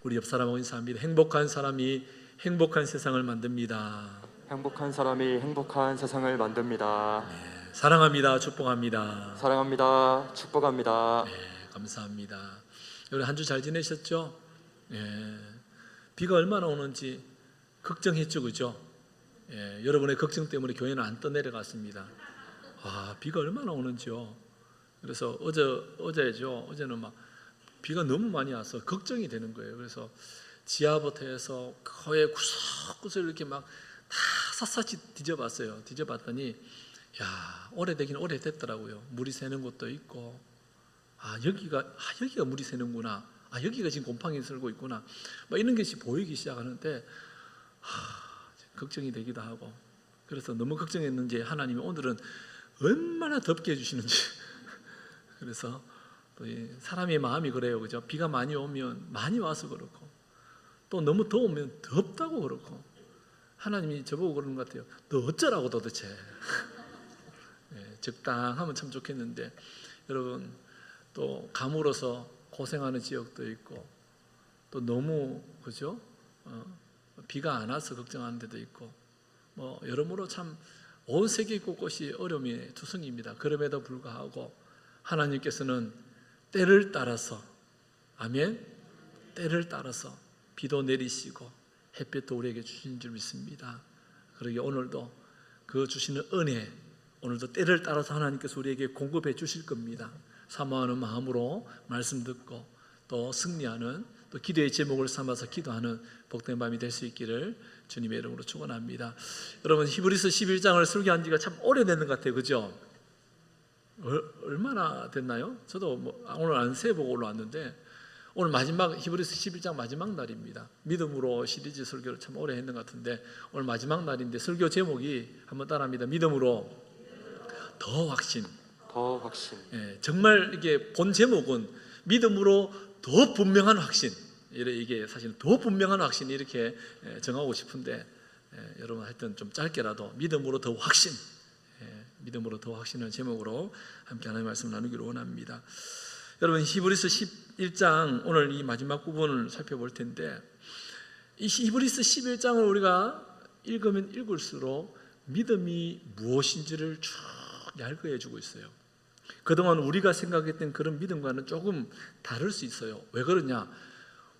우리 옆 사람하고 인사합니다. 행복한 사람이 행복한 세상을 만듭니다. 행복한 사람이 행복한 세상을 만듭니다. 사랑합니다. 축복합니다. 사랑합니다. 축복합니다. 감사합니다. 여러분 한 주 잘 지내셨죠? 비가 얼마나 오는지 걱정했죠, 그죠? 여러분의 걱정 때문에 교회는 안 떠내려갔습니다. 비가 얼마나 오는지요. 그래서 어제는 막 비가 너무 많이 와서 걱정이 되는 거예요. 그래서 지하부터 해서 거의 구석구석 이렇게 막 다 샅샅이 뒤져봤어요. 뒤져봤더니 오래되긴 오래됐더라고요. 물이 새는 곳도 있고, 여기가 물이 새는구나, 여기가 지금 곰팡이 슬고 있구나, 막 이런 것이 보이기 시작하는데 걱정이 되기도 하고, 그래서 너무 걱정했는지 하나님이 오늘은 얼마나 덥게 해주시는지 그래서 또 사람의 마음이 그래요, 그죠? 비가 많이 오면 많이 와서 그렇고, 또 너무 더우면 덥다고 그렇고, 하나님이 저보고 그러는 것 같아요. 너 어쩌라고 도대체. 적당하면 참 좋겠는데, 여러분 또 가물어서 고생하는 지역도 있고, 또 너무 그죠? 비가 안 와서 걱정하는 데도 있고, 여러모로 참 온 세계 곳곳이 어려움이 투성입니다. 그럼에도 불구하고 하나님께서는 때를 따라서, 아멘, 때를 따라서 비도 내리시고 햇빛도 우리에게 주신 줄 믿습니다. 그러게 오늘도 그 주시는 은혜, 오늘도 때를 따라서 하나님께서 우리에게 공급해 주실 겁니다. 사모하는 마음으로 말씀 듣고 또 승리하는, 또 기도의 제목을 삼아서 기도하는 복된 밤이 될 수 있기를 주님의 이름으로 축원합니다. 여러분 히브리서 11장을 설교한 지가 참 오래된 것 같아요, 그죠? 얼마나 됐나요? 저도 오늘 안새 보고 올라왔는데, 오늘 마지막 히브리서 11장 마지막 날입니다. 믿음으로 시리즈 설교를 참 오래 했는 것 같은데 오늘 마지막 날인데, 설교 제목이 한번 따라합니다. 믿음으로 더 확신. 더 확신. 정말 이게 본 제목은 믿음으로 더 분명한 확신. 이게 사실 더 분명한 확신 이렇게 정하고 싶은데, 여러분 하여튼 좀 짧게라도 믿음으로 더 확신, 믿음으로 더 확신을 제목으로 함께 하나님의 말씀을 나누기를 원합니다. 여러분 히브리서 11장 오늘 이 마지막 부분을 살펴볼 텐데, 이 히브리서 11장을 우리가 읽으면 읽을수록 믿음이 무엇인지를 쭉 얇게 해주고 있어요. 그동안 우리가 생각했던 그런 믿음과는 조금 다를 수 있어요. 왜 그러냐?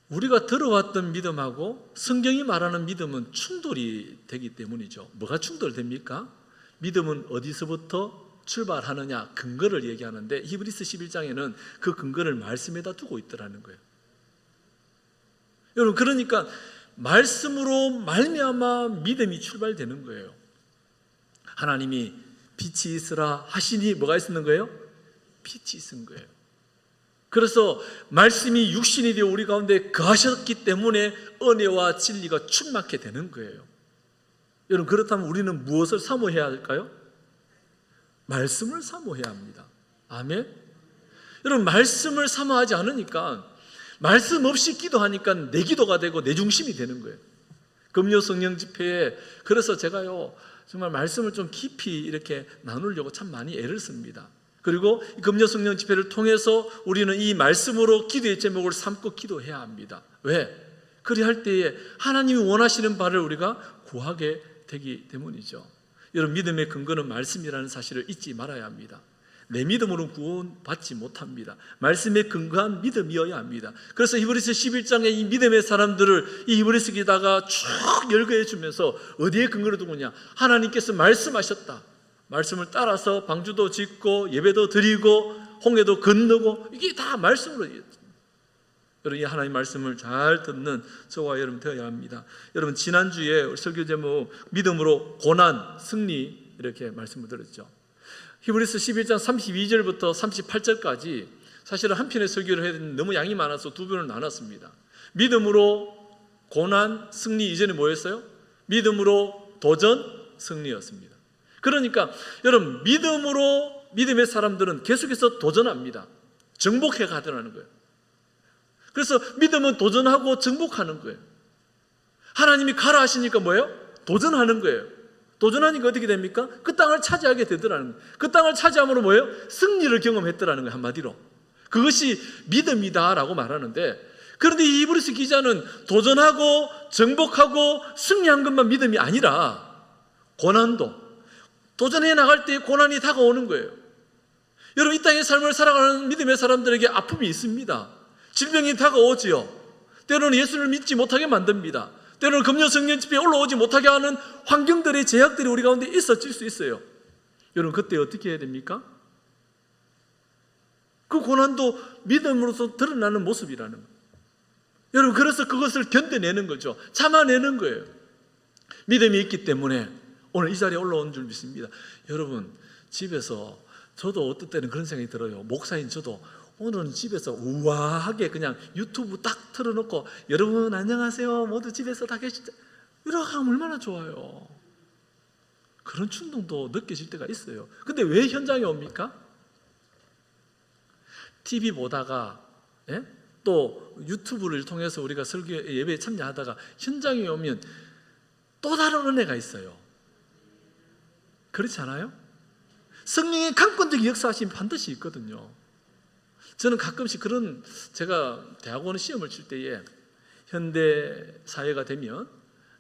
우리가 들어왔던 믿음하고 성경이 말하는 믿음은 충돌이 되기 때문이죠. 뭐가 충돌됩니까? 믿음은 어디서부터 출발하느냐, 근거를 얘기하는데 히브리서 11장에는 그 근거를 말씀에다 두고 있더라는 거예요. 여러분, 그러니까 말씀으로 말미암아 믿음이 출발되는 거예요. 하나님이 빛이 있으라 하시니 뭐가 있는 거예요? 빛이 있은 거예요. 그래서 말씀이 육신이 되어 우리 가운데 거하셨기 때문에 은혜와 진리가 충만하게 되는 거예요. 여러분, 그렇다면 우리는 무엇을 사모해야 할까요? 말씀을 사모해야 합니다. 아멘. 여러분, 말씀을 사모하지 않으니까, 말씀 없이 기도하니까 내 기도가 되고 내 중심이 되는 거예요. 금요 성령 집회에 그래서 제가요 정말 말씀을 좀 깊이 이렇게 나누려고 참 많이 애를 씁니다. 그리고 금요 성령 집회를 통해서 우리는 이 말씀으로 기도의 제목을 삼고 기도해야 합니다. 왜? 그리할 때에 하나님이 원하시는 바를 우리가 구하게 되기 때문이죠. 여러분, 믿음의 근거는 말씀이라는 사실을 잊지 말아야 합니다. 내 믿음으로는 구원받지 못합니다. 말씀에 근거한 믿음이어야 합니다. 그래서 히브리서 11장에 이 믿음의 사람들을 이 히브리서 기다가 쭉 열거해 주면서 어디에 근거를 두느냐? 하나님께서 말씀하셨다. 말씀을 따라서 방주도 짓고 예배도 드리고 홍해도 건너고, 이게 다 말씀으로. 여러분, 이 하나님 말씀을 잘 듣는 저와 여러분 되어야 합니다. 여러분, 지난주에 설교 제목 믿음으로 고난, 승리 이렇게 말씀을 드렸죠. 히브리서 11장 32절부터 38절까지 사실은 한 편의 설교를 해야 되는데 너무 양이 많아서 두 편을 나눴습니다. 믿음으로 고난, 승리 이전에 뭐였어요? 믿음으로 도전, 승리였습니다. 그러니까 여러분, 믿음의 사람들은 계속해서 도전합니다. 정복해 가더라는 거예요. 그래서 믿음은 도전하고 정복하는 거예요. 하나님이 가라 하시니까 뭐예요? 도전하는 거예요. 도전하니까 어떻게 됩니까? 그 땅을 차지하게 되더라는 거예요. 그 땅을 차지함으로 뭐예요? 승리를 경험했더라는 거예요. 한마디로 그것이 믿음이다라고 말하는데, 그런데 이 히브리서 기자는 도전하고 정복하고 승리한 것만 믿음이 아니라 고난도, 도전해 나갈 때 고난이 다가오는 거예요. 여러분, 이 땅의 삶을 살아가는 믿음의 사람들에게 아픔이 있습니다. 질병이 다가오지요. 때로는 예수를 믿지 못하게 만듭니다. 때로는 금요 성령 집회에 올라오지 못하게 하는 환경들의 제약들이 우리 가운데 있어질 수 있어요. 여러분, 그때 어떻게 해야 됩니까? 그 고난도 믿음으로서 드러나는 모습이라는 거예요. 여러분, 그래서 그것을 견뎌내는 거죠. 참아내는 거예요. 믿음이 있기 때문에 오늘 이 자리에 올라온 줄 믿습니다. 여러분, 집에서 저도 어떨 때는 그런 생각이 들어요. 목사인 저도 오늘은 집에서 우아하게 그냥 유튜브 딱 틀어놓고 여러분 안녕하세요, 모두 집에서 다 계시죠, 이렇게 하면 얼마나 좋아요. 그런 충동도 느껴질 때가 있어요. 근데 왜 현장에 옵니까? TV 보다가 또 유튜브를 통해서 우리가 설교 예배에 참여하다가 현장에 오면 또 다른 은혜가 있어요. 그렇지 않아요? 성령의 강권적인 역사하심이 반드시 있거든요. 저는 가끔씩 그런, 제가 대학원 시험을 칠 때에 현대 사회가 되면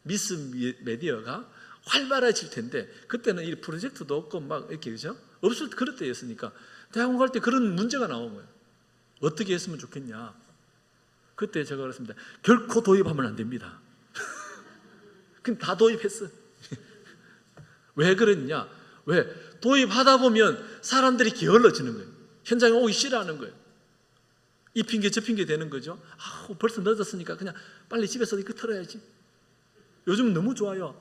미스 미디어가 활발해질 텐데 그때는 이 프로젝트도 없고 막 이렇게, 그죠? 없을 때, 그럴 때였으니까 대학원 갈 때 그런 문제가 나온 거예요. 어떻게 했으면 좋겠냐. 그때 제가 그랬습니다. 결코 도입하면 안 됩니다. 그럼 다 도입했어. 왜 그랬냐? 왜? 도입하다 보면 사람들이 게을러지는 거예요. 현장에 오기 싫어하는 거예요. 이 핑계 저 핑계 되는 거죠. 벌써 늦었으니까 그냥 빨리 집에서 이거 틀어야지. 요즘은 너무 좋아요.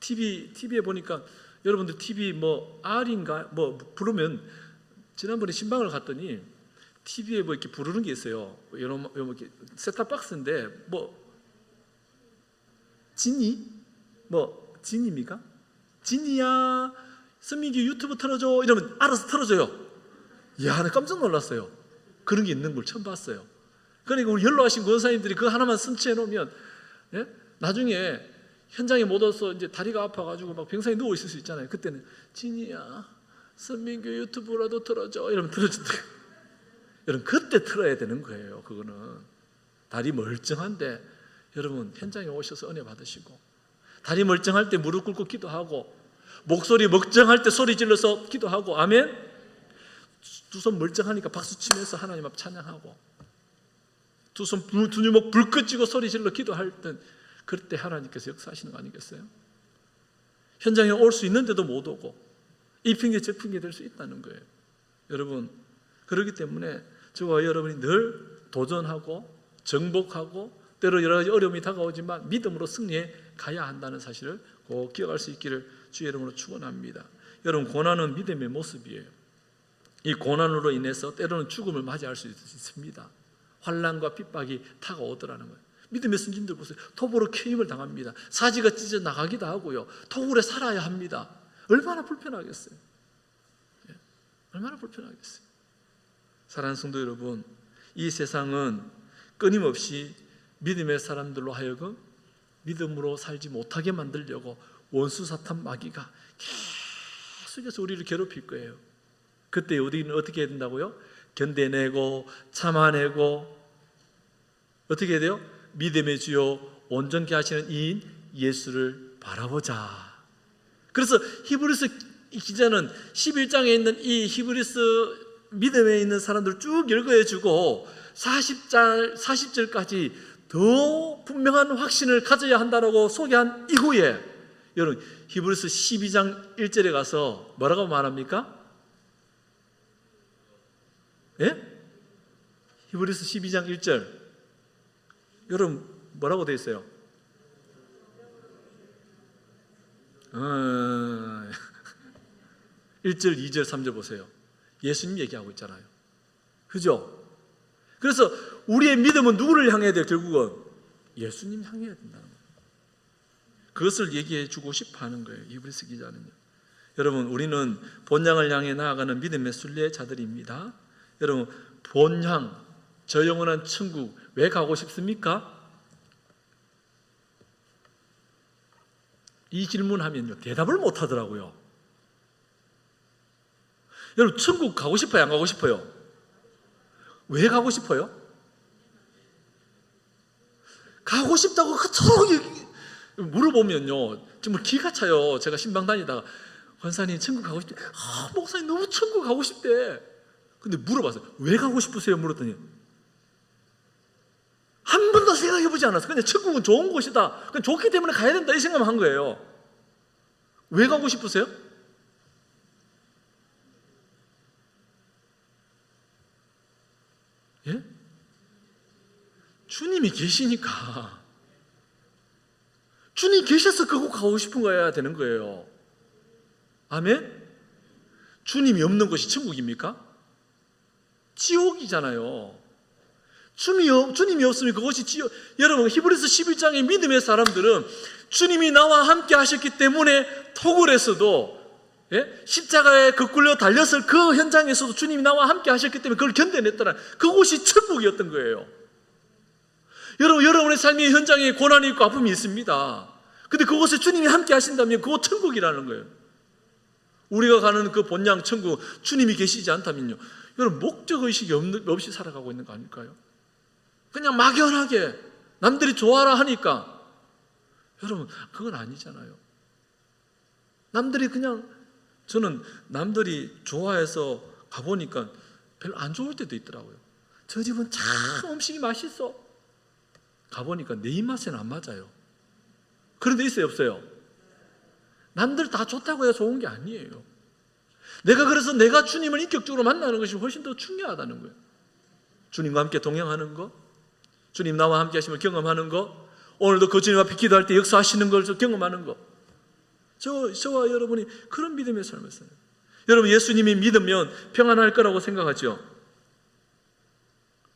TV에 보니까 여러분들 TV 뭐 R인가 뭐 부르면, 지난번에 신방을 갔더니 TV에 뭐 이렇게 부르는 게 있어요. 이런 이렇게 셋탑박스인데 뭐 진이? 뭐 진입니까? 진이야, 선민기 유튜브 틀어줘 이러면 알아서 틀어줘요. 이야, 나 깜짝 놀랐어요. 그런 게 있는 걸 처음 봤어요. 그러니까 우리 연로하신 권사님들이 그거 하나만 선취해 놓으면, 나중에 현장에 못 와서 이제 다리가 아파가지고 막 병상에 누워 있을 수 있잖아요. 그때는 진이야, 선민교 유튜브라도 틀어줘 이러면 틀어준대요. 여러분, 그때 틀어야 되는 거예요. 그거는 다리 멀쩡한데 여러분 현장에 오셔서 은혜 받으시고, 다리 멀쩡할 때 무릎 꿇고 기도하고, 목소리 멀쩡할 때 소리 질러서 기도하고, 아멘. 두 손 멀쩡하니까 박수 치면서 하나님 앞 찬양하고, 두 주먹 불 끄지고 소리 질러 기도할 때, 그때 하나님께서 역사하시는 거 아니겠어요? 현장에 올 수 있는데도 못 오고 이 핑계 저 핑계 될 수 있다는 거예요. 여러분, 그렇기 때문에 저와 여러분이 늘 도전하고 정복하고, 때로 여러 가지 어려움이 다가오지만 믿음으로 승리해 가야 한다는 사실을 꼭 기억할 수 있기를 주의 이름으로 축원합니다. 여러분, 고난은 믿음의 모습이에요. 이 고난으로 인해서 때로는 죽음을 맞이할 수 있습니다. 환난과 핍박이 다가오더라는 거예요. 믿음의 순진들 보세요. 톱으로 캐임을 당합니다. 사지가 찢어 나가기도 하고요. 토굴에 살아야 합니다. 얼마나 불편하겠어요. 얼마나 불편하겠어요. 사랑하는 성도 여러분, 이 세상은 끊임없이 믿음의 사람들로 하여금 믿음으로 살지 못하게 만들려고 원수 사탄 마귀가 계속해서 우리를 괴롭힐 거예요. 그때 우리는 어떻게 해야 된다고요? 견뎌내고 참아내고, 어떻게 해야 돼요? 믿음의 주요 온전케 하시는 이인 예수를 바라보자. 그래서 히브리서 기자는 11장에 있는 이 히브리서 믿음에 있는 사람들을 쭉 열거해주고 40절까지 더 분명한 확신을 가져야 한다고 소개한 이후에, 여러분, 히브리서 12장 1절에 가서 뭐라고 말합니까? 히브리서 12장 1절, 여러분 뭐라고 되어 있어요? 1절, 2절, 3절 보세요. 예수님 얘기하고 있잖아요. 그죠? 그래서 우리의 믿음은 누구를 향해야 돼요? 결국은 예수님 향해야 된다는 거예요. 그것을 얘기해 주고 싶어 하는 거예요, 히브리서 기자는요. 여러분, 우리는 본향을 향해 나아가는 믿음의 순례자들입니다. 여러분, 본향, 저 영원한 천국 왜 가고 싶습니까? 이 질문하면요 대답을 못 하더라고요. 여러분, 천국 가고 싶어요, 안 가고 싶어요? 왜 가고 싶어요? 가고 싶다고 그토록 물어보면요, 정말 기가 차요. 제가 신방 다니다가 권사님 천국 가고 싶대. 목사님 너무 천국 가고 싶대. 근데 물어봤어요. 왜 가고 싶으세요? 물었더니 한 번도 생각해보지 않았어요. 그냥 천국은 좋은 곳이다, 그냥 좋기 때문에 가야 된다, 이 생각만 한 거예요. 왜 가고 싶으세요? 예? 주님이 계시니까. 주님 계셔서 그곳 가고 싶은 거야 되는 거예요. 아멘? 주님이 없는 것이 천국입니까? 지옥이잖아요. 주님이 없으면 그것이 지옥. 여러분, 히브리서 11장의 믿음의 사람들은 주님이 나와 함께 하셨기 때문에 토굴에서도, 예? 십자가에 거꾸려 달렸을 그 현장에서도 주님이 나와 함께 하셨기 때문에 그걸 견뎌냈더라. 그곳이 천국이었던 거예요. 여러분, 여러분의 삶의 현장에 고난이 있고 아픔이 있습니다. 근데 그곳에 주님이 함께 하신다면 그곳 천국이라는 거예요. 우리가 가는 그 본향 천국, 주님이 계시지 않다면요, 여러분, 목적의식이 없이 살아가고 있는 거 아닐까요? 그냥 막연하게 남들이 좋아라 하니까. 여러분, 그건 아니잖아요. 남들이 그냥, 저는 남들이 좋아해서 가보니까 별로 안 좋을 때도 있더라고요. 저 집은 참 음식이 맛있어. 가보니까 내 입맛에는 안 맞아요. 그런 데 있어요, 없어요? 남들 다 좋다고 해서 좋은 게 아니에요. 그래서 내가 주님을 인격적으로 만나는 것이 훨씬 더 중요하다는 거예요. 주님과 함께 동행하는 거, 주님 나와 함께 하심을 경험하는 거, 오늘도 그 주님 앞에 기도할 때 역사하시는 걸 경험하는 거. 저와 여러분이 그런 믿음의 삶을 살아요. 여러분, 예수님이 믿으면 평안할 거라고 생각하죠?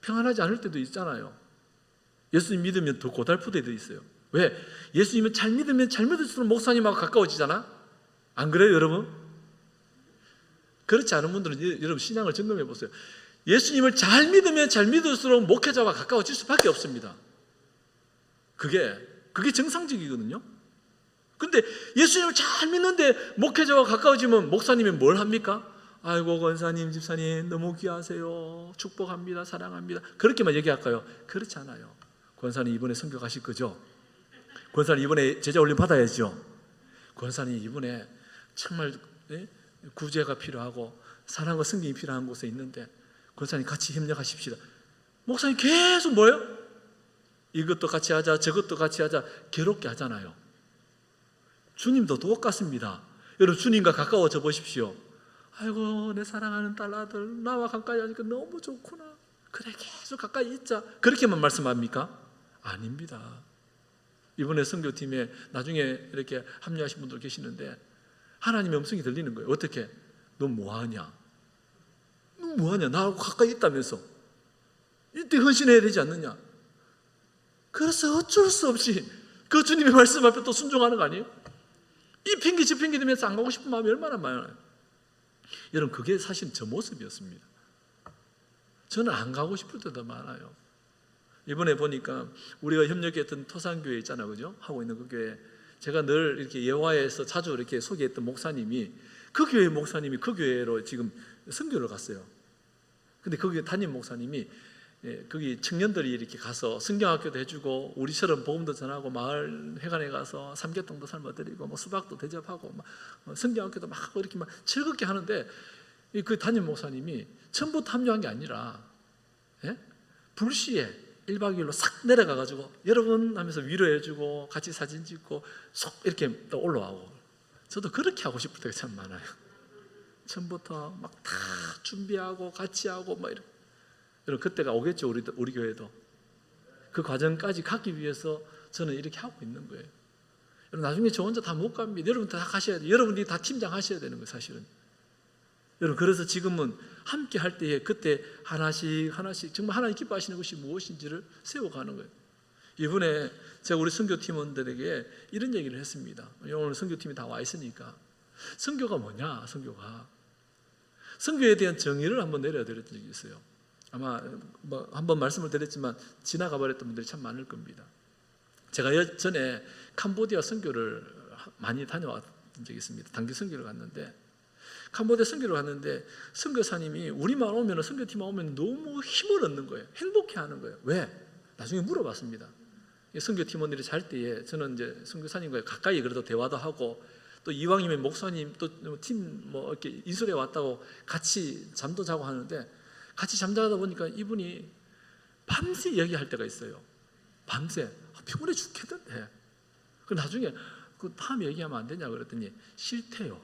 평안하지 않을 때도 있잖아요. 예수님 믿으면 더 고달플 때도 있어요. 왜? 예수님은 잘 믿으면 잘 믿을수록 목사님하고 가까워지잖아? 안 그래요, 여러분? 그렇지 않은 분들은 여러분 신앙을 점검해 보세요. 예수님을 잘 믿으면 잘 믿을수록 목회자와 가까워질 수밖에 없습니다. 그게 정상적이거든요. 근데 예수님을 잘 믿는데 목회자와 가까워지면 목사님이 뭘 합니까? 아이고, 권사님, 집사님 너무 귀하세요. 축복합니다. 사랑합니다. 그렇게만 얘기할까요? 그렇지 않아요. 권사님 이번에 선교 가실 거죠? 권사님 이번에 제자 훈련 받아야죠? 권사님 이번에 정말 구제가 필요하고 사랑과 섬김이 필요한 곳에 있는데 권사님 같이 협력하십시다. 목사님 계속 뭐예요? 이것도 같이 하자, 저것도 같이 하자, 괴롭게 하잖아요. 주님도 똑같습니다. 여러분, 주님과 가까워져 보십시오. 아이고, 내 사랑하는 딸 아들 나와 가까이 하니까 너무 좋구나. 그래, 계속 가까이 있자. 그렇게만 말씀합니까? 아닙니다. 이번에 선교팀에 나중에 이렇게 합류하신 분들 계시는데 하나님의 음성이 들리는 거예요. 어떻게? 너 뭐하냐? 너 뭐하냐? 나하고 가까이 있다면서. 이때 헌신해야 되지 않느냐? 그래서 어쩔 수 없이 그 주님의 말씀 앞에 또 순종하는 거 아니에요? 이 핑계 저 핑계 대면서 안 가고 싶은 마음이 얼마나 많아요. 여러분, 그게 사실 저 모습이었습니다. 저는 안 가고 싶을 때도 많아요. 이번에 보니까 우리가 협력했던 토산교회 있잖아요, 그죠? 하고 있는 그 교회, 제가 늘 이렇게 예화에서 자주 이렇게 소개했던 목사님이, 그 교회 목사님이 그 교회로 지금 선교를 갔어요. 근데 거기 담임 목사님이 거기 청년들이 이렇게 가서 성경학교도 해주고 우리처럼 복음도 전하고 마을 회관에 가서 삼계탕도 삶아드리고 뭐 수박도 대접하고 막 성경학교도 막 이렇게 막 즐겁게 하는데, 그 담임 목사님이 처음부터 합류한 게 아니라 불시에 1박 2일로 싹 내려가가지고 여러분 하면서 위로해주고 같이 사진 찍고 쏙 이렇게 또 올라오고. 저도 그렇게 하고 싶을 때가 참 많아요. 처음부터 막 다 준비하고 같이 하고 막 이렇게. 여러분, 그때가 오겠죠. 우리 교회도 그 과정까지 가기 위해서 저는 이렇게 하고 있는 거예요. 여러분, 나중에 저 혼자 다 못 갑니다. 여러분 다 가셔야 돼요. 여러분들이 다 팀장 하셔야 되는 거예요, 사실은. 여러분, 그래서 지금은 함께 할 때에 그때 하나씩 정말 하나님 기뻐하시는 것이 무엇인지를 세워가는 거예요. 이번에 제가 우리 선교팀원들에게 이런 얘기를 했습니다. 오늘 선교팀이 다 와 있으니까. 선교가 뭐냐? 선교에 대한 정의를 한번 내려드렸던 적이 있어요. 아마 뭐 한번 말씀을 드렸지만 지나가 버렸던 분들이 참 많을 겁니다. 제가 전에 캄보디아 선교를 많이 다녀왔던 적이 있습니다. 단기 선교를 갔는데, 캄보디아 선교를 갔는데 선교사님이 우리만 오면, 선교팀만 오면 너무 힘을 얻는 거예요. 행복해하는 거예요. 왜? 나중에 물어봤습니다. 선교 팀원들이 잘 때에 저는 이제 선교사님과 가까이 그래도 대화도 하고 또 이왕이면 목사님 또 팀 뭐 이렇게 인솔에 왔다고 같이 잠도 자고 하는데 같이 잠자다 보니까 이분이 밤새 이야기할 때가 있어요. 밤새 피곤해 죽겠던데. 그 나중에 그 밤에 얘기하면 안 되냐 그랬더니 싫대요.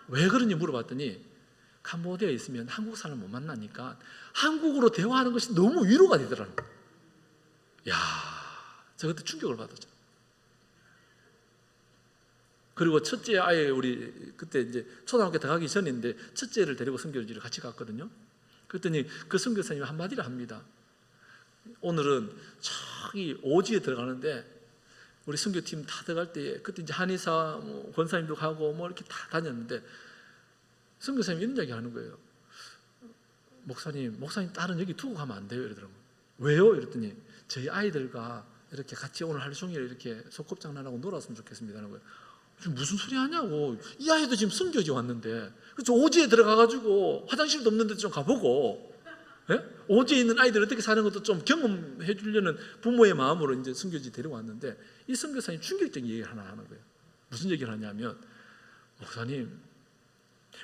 왜 그런지 물어봤더니 캄보디아에 있으면 한국 사람 못 만나니까 한국어로 대화하는 것이 너무 위로가 되더라고요. 야, 저 그때 충격을 받았죠. 그리고 첫째 아이 우리 그때 이제 초등학교 들어가기 전인데 첫째를 데리고 선교지를 같이 갔거든요. 그랬더니 그 선교사님이 한마디를 합니다. 오늘은 저기 오지에 들어가는데 우리 선교팀 다 들어갈 때에 그때 이제 한의사 뭐 권사님도 가고 뭐 이렇게 다 다녔는데 선교사님이 이런 이야기 하는 거예요. 목사님 딸은 여기 두고 가면 안 돼요 이러더라고요. 왜요? 이랬더니 저희 아이들과 이렇게 같이 오늘 하루 종일 이렇게 소꿉장난하고 놀았으면 좋겠습니다 하는 거예요. 무슨 소리 하냐고. 이 아이도 지금 선교지 왔는데 그래서 오지에 들어가가지고 화장실도 없는데 좀 가보고, 예? 오지에 있는 아이들 어떻게 사는 것도 좀 경험해 주려는 부모의 마음으로 이제 선교지 데려왔는데 이 선교사님 충격적인 얘기를 하나 하는 거예요. 무슨 얘기를 하냐면 목사님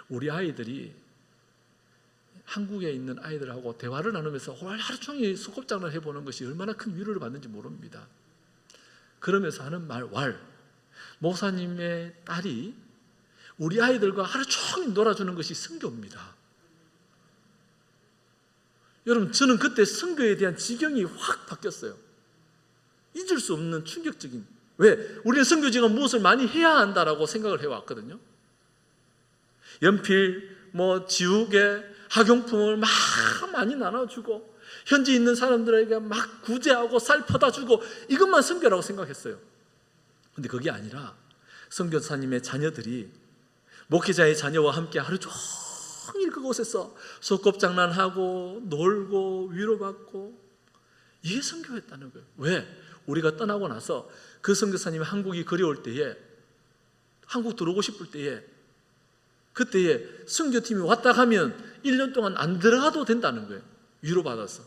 우리 아이들이 한국에 있는 아이들하고 대화를 나누면서 하루 종일 소꿉장난을 해보는 것이 얼마나 큰 위로를 받는지 모릅니다. 그러면서 하는 말 목사님의 딸이 우리 아이들과 하루 종일 놀아주는 것이 선교입니다. 여러분 저는 그때 선교에 대한 지경이 확 바뀌었어요. 잊을 수 없는 충격적인. 왜? 우리는 선교지가 무엇을 많이 해야 한다라고 생각을 해왔거든요. 연필, 지우개, 학용품을 막 많이 나눠주고 현지 있는 사람들에게 막 구제하고 쌀 퍼다 주고 이것만 선교라고 생각했어요. 근데 그게 아니라 선교사님의 자녀들이 목회자의 자녀와 함께 하루 종일 그곳에서 소꿉장난하고 놀고 위로받고 이게 선교였다는 거예요. 왜? 우리가 떠나고 나서 그 선교사님이 한국이 그리울 때에 한국 들어오고 싶을 때에 그때에 선교팀이 왔다 가면 1년 동안 안 들어가도 된다는 거예요. 위로받아서.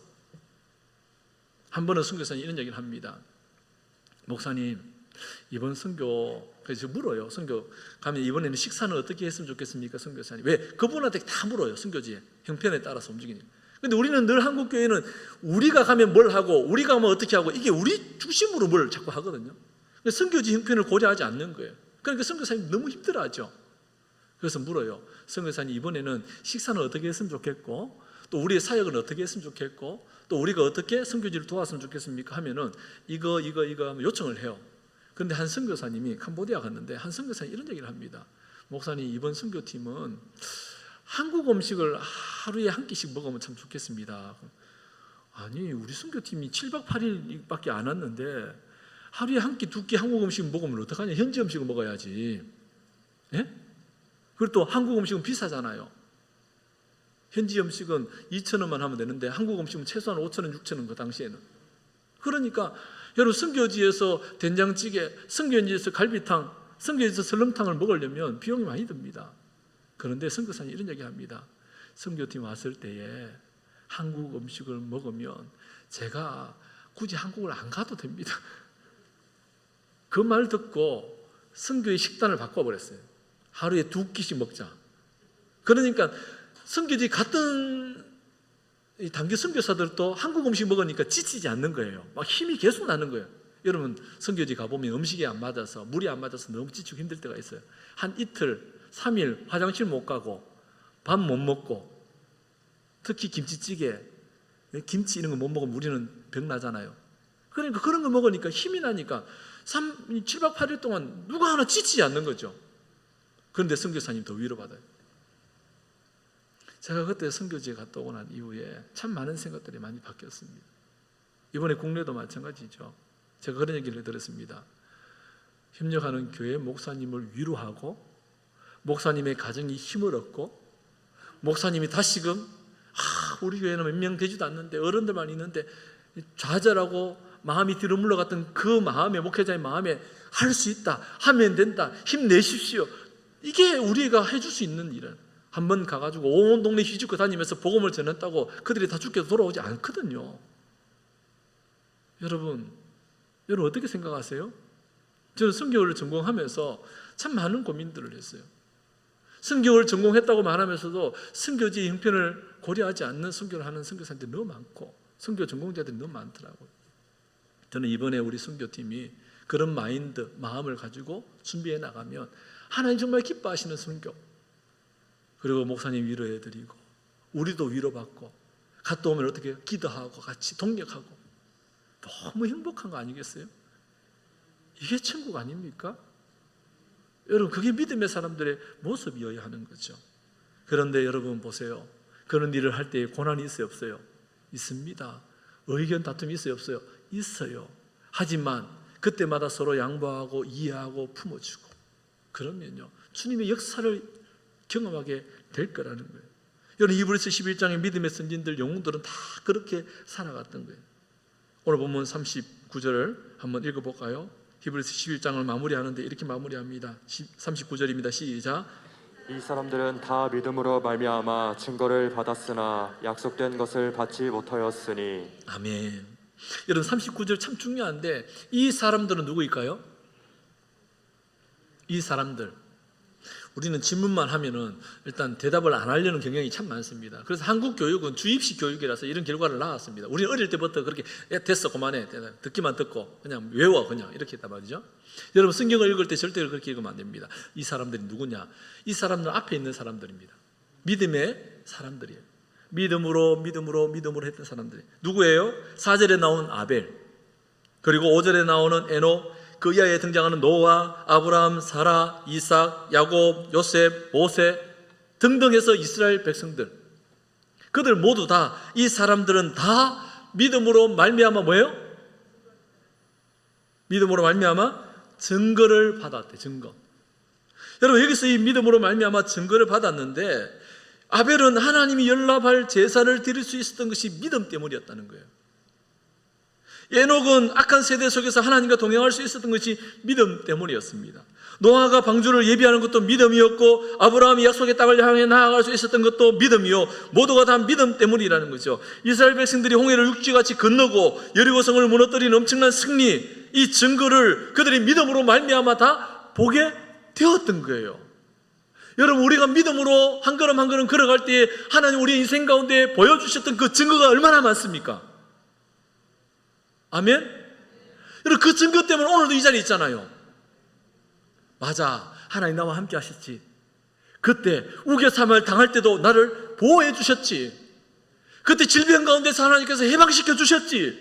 한 번은 선교사님이 이런 얘기를 합니다. 목사님 이번 선교 그래서 물어요. 선교 가면 이번에는 식사는 어떻게 했으면 좋겠습니까? 선교사님. 왜? 그분한테 다 물어요. 선교지에 형편에 따라서 움직이니까. 근데 우리는 늘 한국교회는 우리가 가면 뭘 하고 우리가 가면 어떻게 하고 이게 우리 중심으로 뭘 자꾸 하거든요. 선교지 형편을 고려하지 않는 거예요. 그러니까 선교사님 너무 힘들어하죠. 그래서 물어요. 선교사님 이번에는 식사는 어떻게 했으면 좋겠고 또 우리의 사역은 어떻게 했으면 좋겠고 또 우리가 어떻게 선교지를 도왔으면 좋겠습니까? 하면은 이거 하면 요청을 해요. 그런데 한 선교사님이 캄보디아 갔는데 한 선교사님이 이런 얘기를 합니다. 목사님 이번 선교팀은 한국 음식을 하루에 한 끼씩 먹으면 참 좋겠습니다. 아니 우리 선교팀이 7박 8일밖에 안 왔는데 하루에 한 끼, 두 끼 한국 음식 먹으면 어떡하냐. 현지 음식을 먹어야지. 예? 그리고 또 한국 음식은 비싸잖아요. 현지 음식은 2,000원만 하면 되는데 한국 음식은 최소한 5,000원, 6,000원 그 당시에는. 그러니까 여러분 선교지에서 된장찌개, 선교지에서 갈비탕, 선교지에서 설렁탕을 먹으려면 비용이 많이 듭니다. 그런데 선교사님이 이런 얘기합니다. 선교팀 왔을 때에 한국 음식을 먹으면 제가 굳이 한국을 안 가도 됩니다. 그 말 듣고 선교의 식단을 바꿔버렸어요. 하루에 2끼씩 먹자. 그러니까 선교지 갔던 단기 선교사들도 한국 음식 먹으니까 지치지 않는 거예요. 막 힘이 계속 나는 거예요. 여러분 선교지 가보면 음식이 안 맞아서 물이 안 맞아서 너무 지치고 힘들 때가 있어요. 한 이틀, 3일 화장실 못 가고 밥 못 먹고 특히 김치찌개, 김치 이런 거 못 먹으면 우리는 병 나잖아요. 그러니까 그런 거 먹으니까 힘이 나니까 7박 8일 동안 누가 하나 지치지 않는 거죠. 그런데 선교사님 더 위로받아요. 제가 그때 선교지에 갔다 오고 난 이후에 참 많은 생각들이 많이 바뀌었습니다. 이번에 국내도 마찬가지죠. 제가 그런 얘기를 들었습니다. 협력하는 교회 목사님을 위로하고 목사님의 가정이 힘을 얻고 목사님이 다시금 우리 교회는 몇 명 되지도 않는데 어른들만 있는데 좌절하고 마음이 뒤로 물러갔던 그 마음에 목회자의 마음에 할 수 있다, 하면 된다, 힘내십시오. 이게 우리가 해줄 수 있는 일은 한번 가가지고 온 동네 휘죽고 다니면서 복음을 전했다고 그들이 다 죽게 돌아오지 않거든요. 여러분 여러분 어떻게 생각하세요? 저는 성경을 전공하면서 참 많은 고민들을 했어요. 성경을 전공했다고 말하면서도 선교지의 형편을 고려하지 않는 선교를 하는 선교사님들이 너무 많고 선교 전공자들이 너무 많더라고요. 저는 이번에 우리 선교팀이 그런 마인드, 마음을 가지고 준비해 나가면 하나님 정말 기뻐하시는 선교, 그리고 목사님 위로해드리고 우리도 위로받고 갔다 오면 어떻게 기도하고 같이 동력하고 너무 행복한 거 아니겠어요? 이게 천국 아닙니까? 여러분 그게 믿음의 사람들의 모습이어야 하는 거죠. 그런데 여러분 보세요. 그런 일을 할 때 고난이 있어요 없어요? 있습니다. 의견 다툼이 있어요 없어요? 있어요. 하지만 그때마다 서로 양보하고 이해하고 품어주고 그러면요 주님의 역사를 경험하게 될 거라는 거예요. 여러분 히브리서 11장의 믿음의 선진들 영웅들은 다 그렇게 살아갔던 거예요. 오늘 본문 39절을 한번 읽어볼까요? 히브리서 11장을 마무리하는데 이렇게 마무리합니다. 39절입니다. 시작. 이 사람들은 다 믿음으로 말미암아 증거를 받았으나 약속된 것을 받지 못하였으니. 아멘. 여러분 39절 참 중요한데 이 사람들은 누구일까요? 이 사람들, 우리는 질문만 하면은 일단 대답을 안 하려는 경향이 참 많습니다. 그래서 한국 교육은 주입식 교육이라서 이런 결과를 낳았습니다. 우리는 어릴 때부터 그렇게 됐어 그만해 듣기만 듣고 그냥 외워 그냥 이렇게 했단 말이죠. 여러분 성경을 읽을 때 절대 그렇게 읽으면 안 됩니다. 이 사람들이 누구냐? 이 사람들 앞에 있는 사람들입니다. 믿음의 사람들이에요. 믿음으로 했던 사람들이 누구예요? 4절에 나온 아벨, 그리고 5절에 나오는 에녹, 그 이하에 등장하는 노아, 아브라함, 사라, 이삭, 야곱, 요셉, 모세 등등 해서 이스라엘 백성들, 그들 모두 다 이 사람들은 다 믿음으로 말미암아 뭐예요? 믿음으로 말미암아 증거를 받았대. 증거. 여러분 여기서 이 믿음으로 말미암아 증거를 받았는데 아벨은 하나님이 연락할 제사를 드릴 수 있었던 것이 믿음 때문이었다는 거예요. 에녹은 악한 세대 속에서 하나님과 동행할 수 있었던 것이 믿음 때문이었습니다. 노아가 방주를 예비하는 것도 믿음이었고 아브라함이 약속의 땅을 향해 나아갈 수 있었던 것도 믿음이요 모두가 다 믿음 때문이라는 거죠. 이스라엘 백성들이 홍해를 육지같이 건너고 여리고성을 무너뜨리는 엄청난 승리, 이 증거를 그들이 믿음으로 말미암아 다 보게 되었던 거예요. 여러분 우리가 믿음으로 한 걸음 한 걸음 걸어갈 때 하나님 우리 인생 가운데 보여주셨던 그 증거가 얼마나 많습니까? 아멘? 여러분 그 증거 때문에 오늘도 이 자리에 있잖아요. 맞아, 하나님 나와 함께 하셨지. 그때 우겨삼을 당할 때도 나를 보호해 주셨지. 그때 질병 가운데서 하나님께서 해방시켜 주셨지.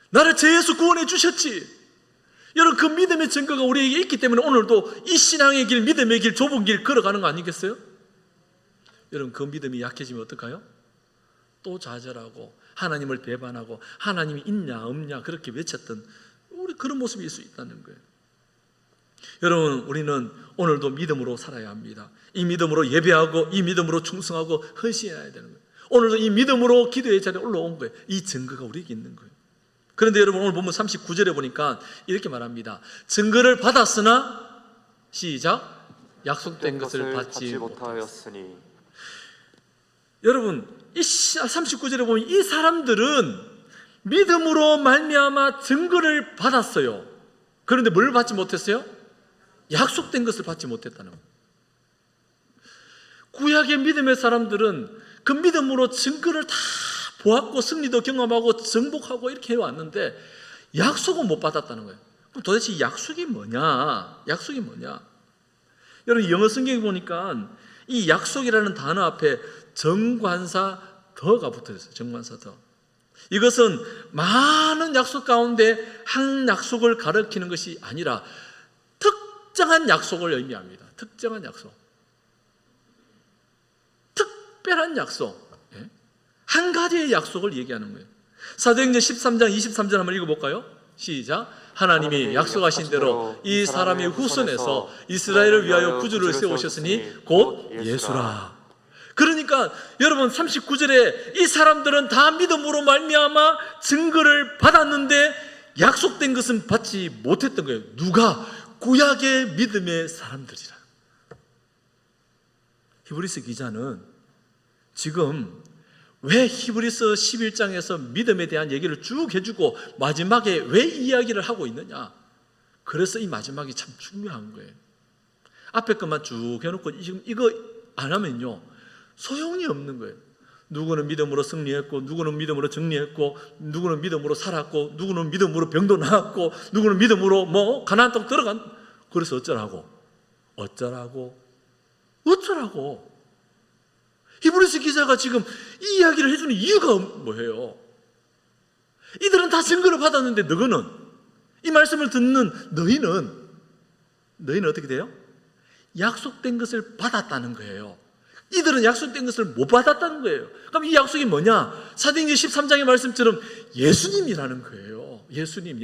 나를 죄에서 구원해 주셨지. 여러분 그 믿음의 증거가 우리에게 있기 때문에 오늘도 이 신앙의 길, 믿음의 길, 좁은 길 걸어가는 거 아니겠어요? 여러분 그 믿음이 약해지면 어떡해요? 또 좌절하고 하나님을 배반하고 하나님이 있냐 없냐 그렇게 외쳤던 우리 그런 모습일 수 있다는 거예요. 여러분 우리는 오늘도 믿음으로 살아야 합니다. 이 믿음으로 예배하고 이 믿음으로 충성하고 헌신해야 되는 거예요. 오늘도 이 믿음으로 기도의 자리에 올라온 거예요. 이 증거가 우리에게 있는 거예요. 그런데 여러분 오늘 보면 39절에 보니까 이렇게 말합니다. 증거를 받았으나 시작 약속된 것을 받지 못하였으니. 여러분 이 39절에 보면 이 사람들은 믿음으로 말미암아 증거를 받았어요. 그런데 뭘 받지 못했어요? 약속된 것을 받지 못했다는 거예요. 구약의 믿음의 사람들은 그 믿음으로 증거를 다 보았고 승리도 경험하고 정복하고 이렇게 해왔는데 약속은 못 받았다는 거예요. 그럼 도대체 이 약속이 뭐냐? 약속이 뭐냐? 여러분 영어 성경에 보니까 이 약속이라는 단어 앞에 정관사 더가 붙어있어요. 정관사 더. 이것은 많은 약속 가운데 한 약속을 가리키는 것이 아니라 특정한 약속을 의미합니다. 특정한 약속, 특별한 약속, 한 가지의 약속을 얘기하는 거예요. 사도행전 13장 23절 한번 읽어볼까요? 시작. 하나님이 약속하신 대로 이 사람의 후손에서 이스라엘을 위하여 구주를 세우셨으니 곧 예수라. 그러니까 여러분 39절에 이 사람들은 다 믿음으로 말미암아 증거를 받았는데 약속된 것은 받지 못했던 거예요. 누가? 구약의 믿음의 왜 히브리서 11장에서 믿음에 대한 얘기를 쭉 해주고 마지막에 왜 이야기를 하고 있느냐? 그래서 이 마지막이 참 중요한 거예요. 앞에 것만 쭉 해놓고 지금 이거 안 하면요 소용이 없는 거예요. 누구는 믿음으로 승리했고, 누구는 믿음으로 정리했고, 누구는 믿음으로 살았고, 누구는 믿음으로 병도 나았고, 누구는 믿음으로 뭐 가나안 땅 들어간. 그래서 어쩌라고? 히브리서 기자가 지금 이 이야기를 해주는 이유가 뭐예요? 이들은 다 증거를 받았는데 너희는, 이 말씀을 듣는 너희는 어떻게 돼요? 약속된 것을 받았다는 거예요. 이들은 약속된 것을 못 받았다는 거예요. 그럼 이 약속이 뭐냐? 사도행전 13장의 말씀처럼 예수님이라는 거예요. 예수님.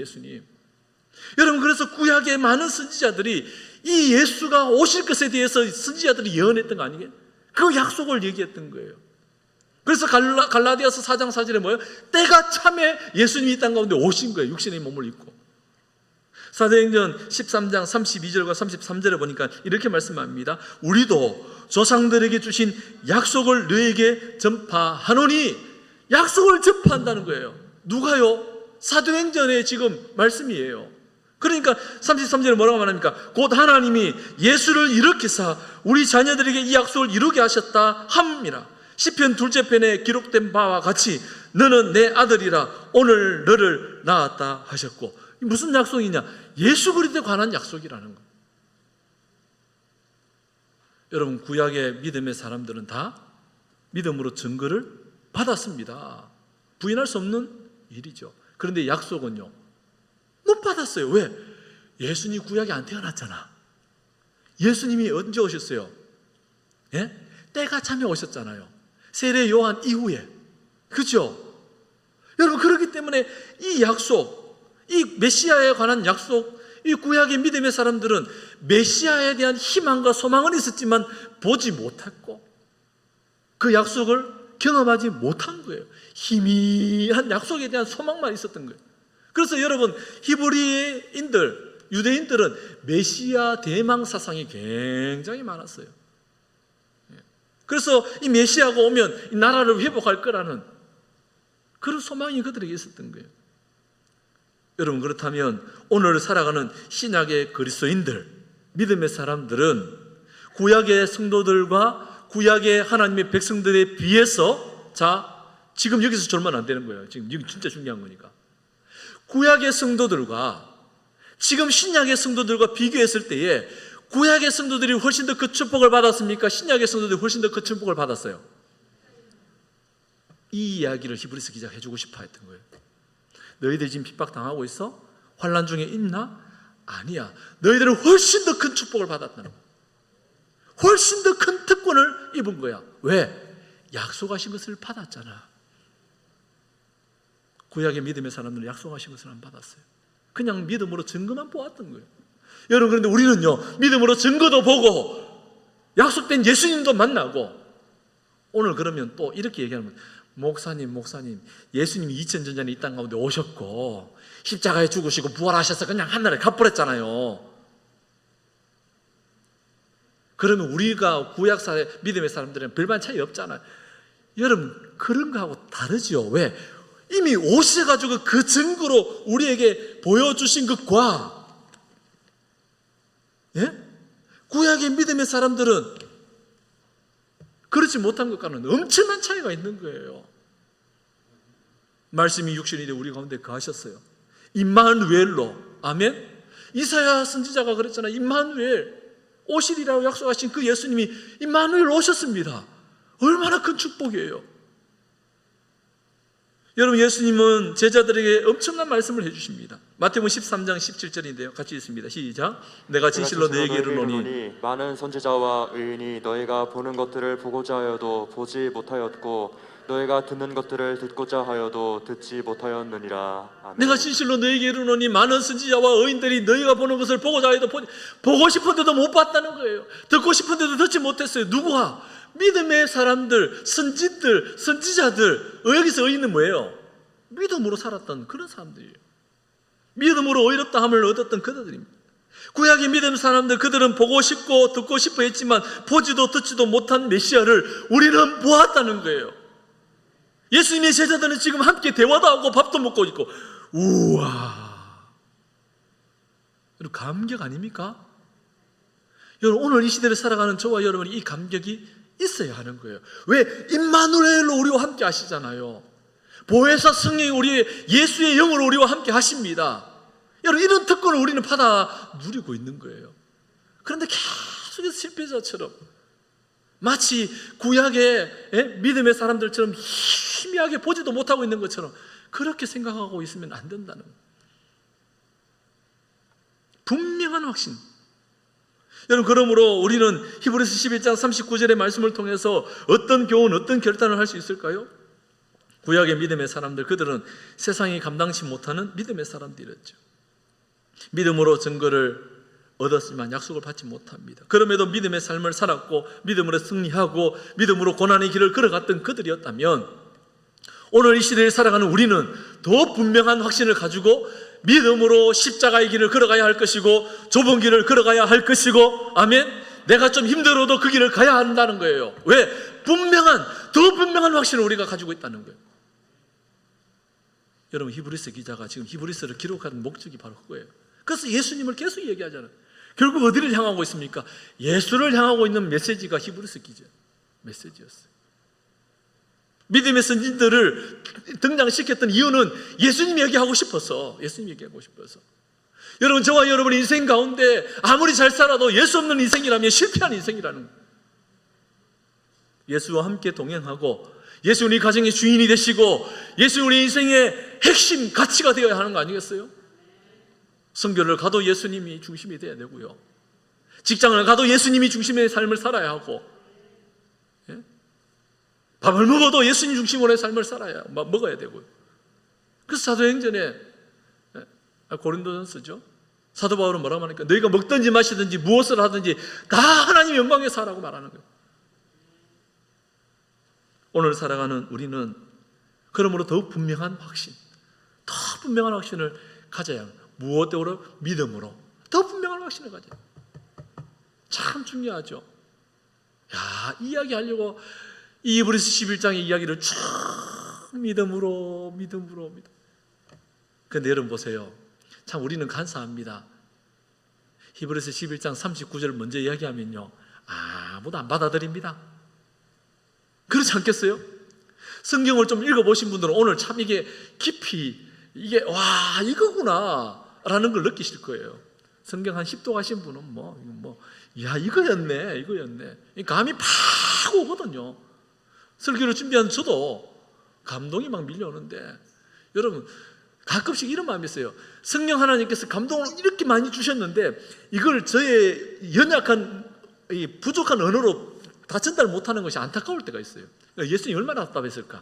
여러분, 그래서 구약의 많은 선지자들이 이 예수가 오실 것에 대해서 선지자들이 예언했던 거 아니에요? 그 약속을 얘기했던 거예요. 그래서 갈라디아서 4장 4절에 뭐예요? 때가 참에 예수님이 이 땅 가운데 오신 거예요. 육신의 몸을 입고. 사도행전 13장 32절과 33절에 보니까 이렇게 말씀합니다. 우리도 조상들에게 주신 약속을 너에게 전파하노니. 약속을 전파한다는 거예요. 누가요? 사도행전의 지금 말씀이에요. 그러니까 33절에 뭐라고 말합니까? 곧 하나님이 예수를 일으키사 우리 자녀들에게 이 약속을 이루게 하셨다 함이라. 시편 2째 편에 기록된 바와 같이 너는 내 아들이라 오늘 너를 낳았다 하셨고. 무슨 약속이냐? 예수 그리스도에 관한 약속이라는 거예요. 여러분, 구약의 믿음의 사람들은 다 믿음으로 증거를 받았습니다. 부인할 수 없는 일이죠. 그런데 약속은요, 못 받았어요. 왜? 예수님이 구약에 안 태어났잖아. 예수님이 언제 오셨어요? 예? 때가 참에 오셨잖아요. 세례 요한 이후에. 그죠? 여러분, 그렇기 때문에 이 약속, 이 메시아에 관한 약속, 이 구약의 믿음의 사람들은 메시아에 대한 희망과 소망은 있었지만 보지 못했고 그 약속을 경험하지 못한 거예요. 희미한 약속에 대한 소망만 있었던 거예요. 그래서 여러분, 히브리인들, 유대인들은 메시아 대망 사상이 굉장히 많았어요. 그래서 이 메시아가 오면 이 나라를 회복할 거라는 그런 소망이 그들에게 있었던 거예요. 여러분, 그렇다면 오늘 살아가는 신약의 그리스도인들, 믿음의 사람들은 구약의 성도들과 구약의 하나님의 백성들에 비해서, 자, 지금 여기서 졸면 안 되는 거예요. 지금 이게 진짜 중요한 거니까. 구약의 성도들과 지금 신약의 성도들과 비교했을 때에 구약의 성도들이 훨씬 더 그 축복을 받았습니까? 신약의 성도들이 훨씬 더 그 축복을 받았어요? 이 이야기를 히브리서 기자가 해주고 싶어 했던 거예요. 너희들 지금 핍박당하고 있어? 환난 중에 있나? 아니야. 너희들은 훨씬 더 큰 축복을 받았다는 거야. 훨씬 더 큰 특권을 입은 거야. 왜? 약속하신 것을 받았잖아. 구약의 믿음의 사람들은 약속하신 것을 안 받았어요. 그냥 믿음으로 증거만 보았던 거예요. 여러분, 그런데 우리는요, 믿음으로 증거도 보고 약속된 예수님도 만나고, 오늘 그러면 또 이렇게 얘기하는 거예요. 목사님, 예수님이 2000년 전에 이 땅 가운데 오셨고 십자가에 죽으시고 부활하셔서 그냥 하늘에 가버렸잖아요. 그러면 우리가 구약사의 믿음의 사람들은 별반 차이 없잖아요. 여러분, 그런 거하고 다르죠. 왜? 이미 오셔가지고 그 증거로 우리에게 보여주신 것과, 예? 구약의 믿음의 사람들은 그렇지 못한 것과는 엄청난 차이가 있는 거예요. 말씀이 육신이 되어 우리 가운데 거하셨어요. 임마누엘로. 아멘. 이사야 선지자가 그랬잖아요. 임마누엘, 오시리라고 약속하신 그 예수님이 임마누엘 오셨습니다. 얼마나 큰 축복이에요. 여러분, 예수님은 제자들에게 엄청난 말씀을 해주십니다. 마태복음 13장 17절인데요. 같이 읽습니다. 시작. 내가 진실로 너에게 이르노니 많은 선지자와 의인이 너희가 보는 것들을 보고자 하여도 보지 못하였고 너희가 듣는 것들을 듣고자 하여도 듣지 못하였느니라. 아멘. 내가 진실로 너에게 이르노니 많은 선지자와 의인들이 너희가 보는 것을 보고자 하여도 보고 싶은데도 못 봤다는 거예요. 듣고 싶은데도 듣지 못했어요. 누구와? 믿음의 사람들, 선지들, 선지자들. 여기서 의인은 뭐예요? 믿음으로 살았던 그런 사람들이에요. 믿음으로 의롭다 함을 얻었던 그들입니다. 구약의 믿음 사람들, 그들은 보고 싶고 듣고 싶어 했지만 보지도 듣지도 못한 메시아를 우리는 보았다는 거예요. 예수님의 제자들은 지금 함께 대화도 하고 밥도 먹고 있고, 우와, 여러분 감격 아닙니까? 여러분 오늘 이 시대를 살아가는 저와 여러분이 이 감격이 있어야 하는 거예요. 왜? 임마누엘로 우리와 함께 하시잖아요. 보혜사 성령이 우리의 예수의 영으로 우리와 함께 하십니다. 여러분 이런 특권을 우리는 받아 누리고 있는 거예요. 그런데 계속해서 실패자처럼 마치 구약의 믿음의 사람들처럼 희미하게 보지도 못하고 있는 것처럼 그렇게 생각하고 있으면 안 된다는 거예요. 분명한 확신. 여러분 그러므로 우리는 히브리서 11장 39절의 말씀을 통해서 어떤 교훈, 어떤 결단을 할 수 있을까요? 구약의 믿음의 사람들, 그들은 세상이 감당치 못하는 믿음의 사람들이었죠. 믿음으로 증거를 얻었지만 약속을 받지 못합니다. 그럼에도 믿음의 삶을 살았고 믿음으로 승리하고 믿음으로 고난의 길을 걸어갔던 그들이었다면 오늘 이 시대를 살아가는 우리는 더 분명한 확신을 가지고 믿음으로 십자가의 길을 걸어가야 할 것이고 좁은 길을 걸어가야 할 것이고, 아멘. 내가 좀 힘들어도 그 길을 가야 한다는 거예요. 왜? 더 분명한 확신을 우리가 가지고 있다는 거예요. 여러분 히브리서 기자가 지금 히브리서를 기록하는 목적이 바로 그거예요. 그래서 예수님을 계속 얘기하잖아요. 결국 어디를 향하고 있습니까? 예수를 향하고 있는 메시지가 히브리서 기자 메시지였어요. 믿음의 선진들을 등장시켰던 이유는 예수님이 얘기하고 싶어서, 여러분 저와 여러분의 인생 가운데 아무리 잘 살아도 예수 없는 인생이라면 실패한 인생이라는 거예요. 예수와 함께 동행하고 예수 우리 가정의 주인이 되시고 예수 우리 인생의 핵심 가치가 되어야 하는 거 아니겠어요? 선교를 가도 예수님이 중심이 돼야 되고요, 직장을 가도 예수님이 중심의 삶을 살아야 하고, 밥을 먹어도 예수님 중심으로의 삶을 살아야 먹어야 되고요. 그래서 사도행전에 고린도전서죠. 사도 바울은 뭐라고 하니까 너희가 먹든지 마시든지 무엇을 하든지 다 하나님 영광에서 하라고 말하는 거예요. 오늘 살아가는 우리는 그러므로 더욱 분명한 확신, 더 분명한 확신을 가져야 합니다. 무엇으로? 믿음으로 더 분명한 확신을 가져야 합니다. 참 중요하죠. 이 이야기 하려고 이 히브리서 11장의 이야기를 쭉 믿음으로. 그런데 여러분 보세요. 참 우리는 간사합니다. 히브리서 11장 39절을 먼저 이야기하면요, 아무도 안 받아들입니다. 그렇지 않겠어요? 성경을 좀 읽어보신 분들은 오늘 참 이게 깊이 와 이거구나 라는 걸 느끼실 거예요. 성경 한 10도 가신 분은 이거였네. 감이 팍 오거든요. 설교를 준비한 저도 감동이 막 밀려오는데, 여러분 가끔씩 이런 마음이 있어요. 성령 하나님께서 감동을 이렇게 많이 주셨는데 이걸 저의 연약한 부족한 언어로 다 전달 못하는 것이 안타까울 때가 있어요. 예수님이 얼마나 답답했을까.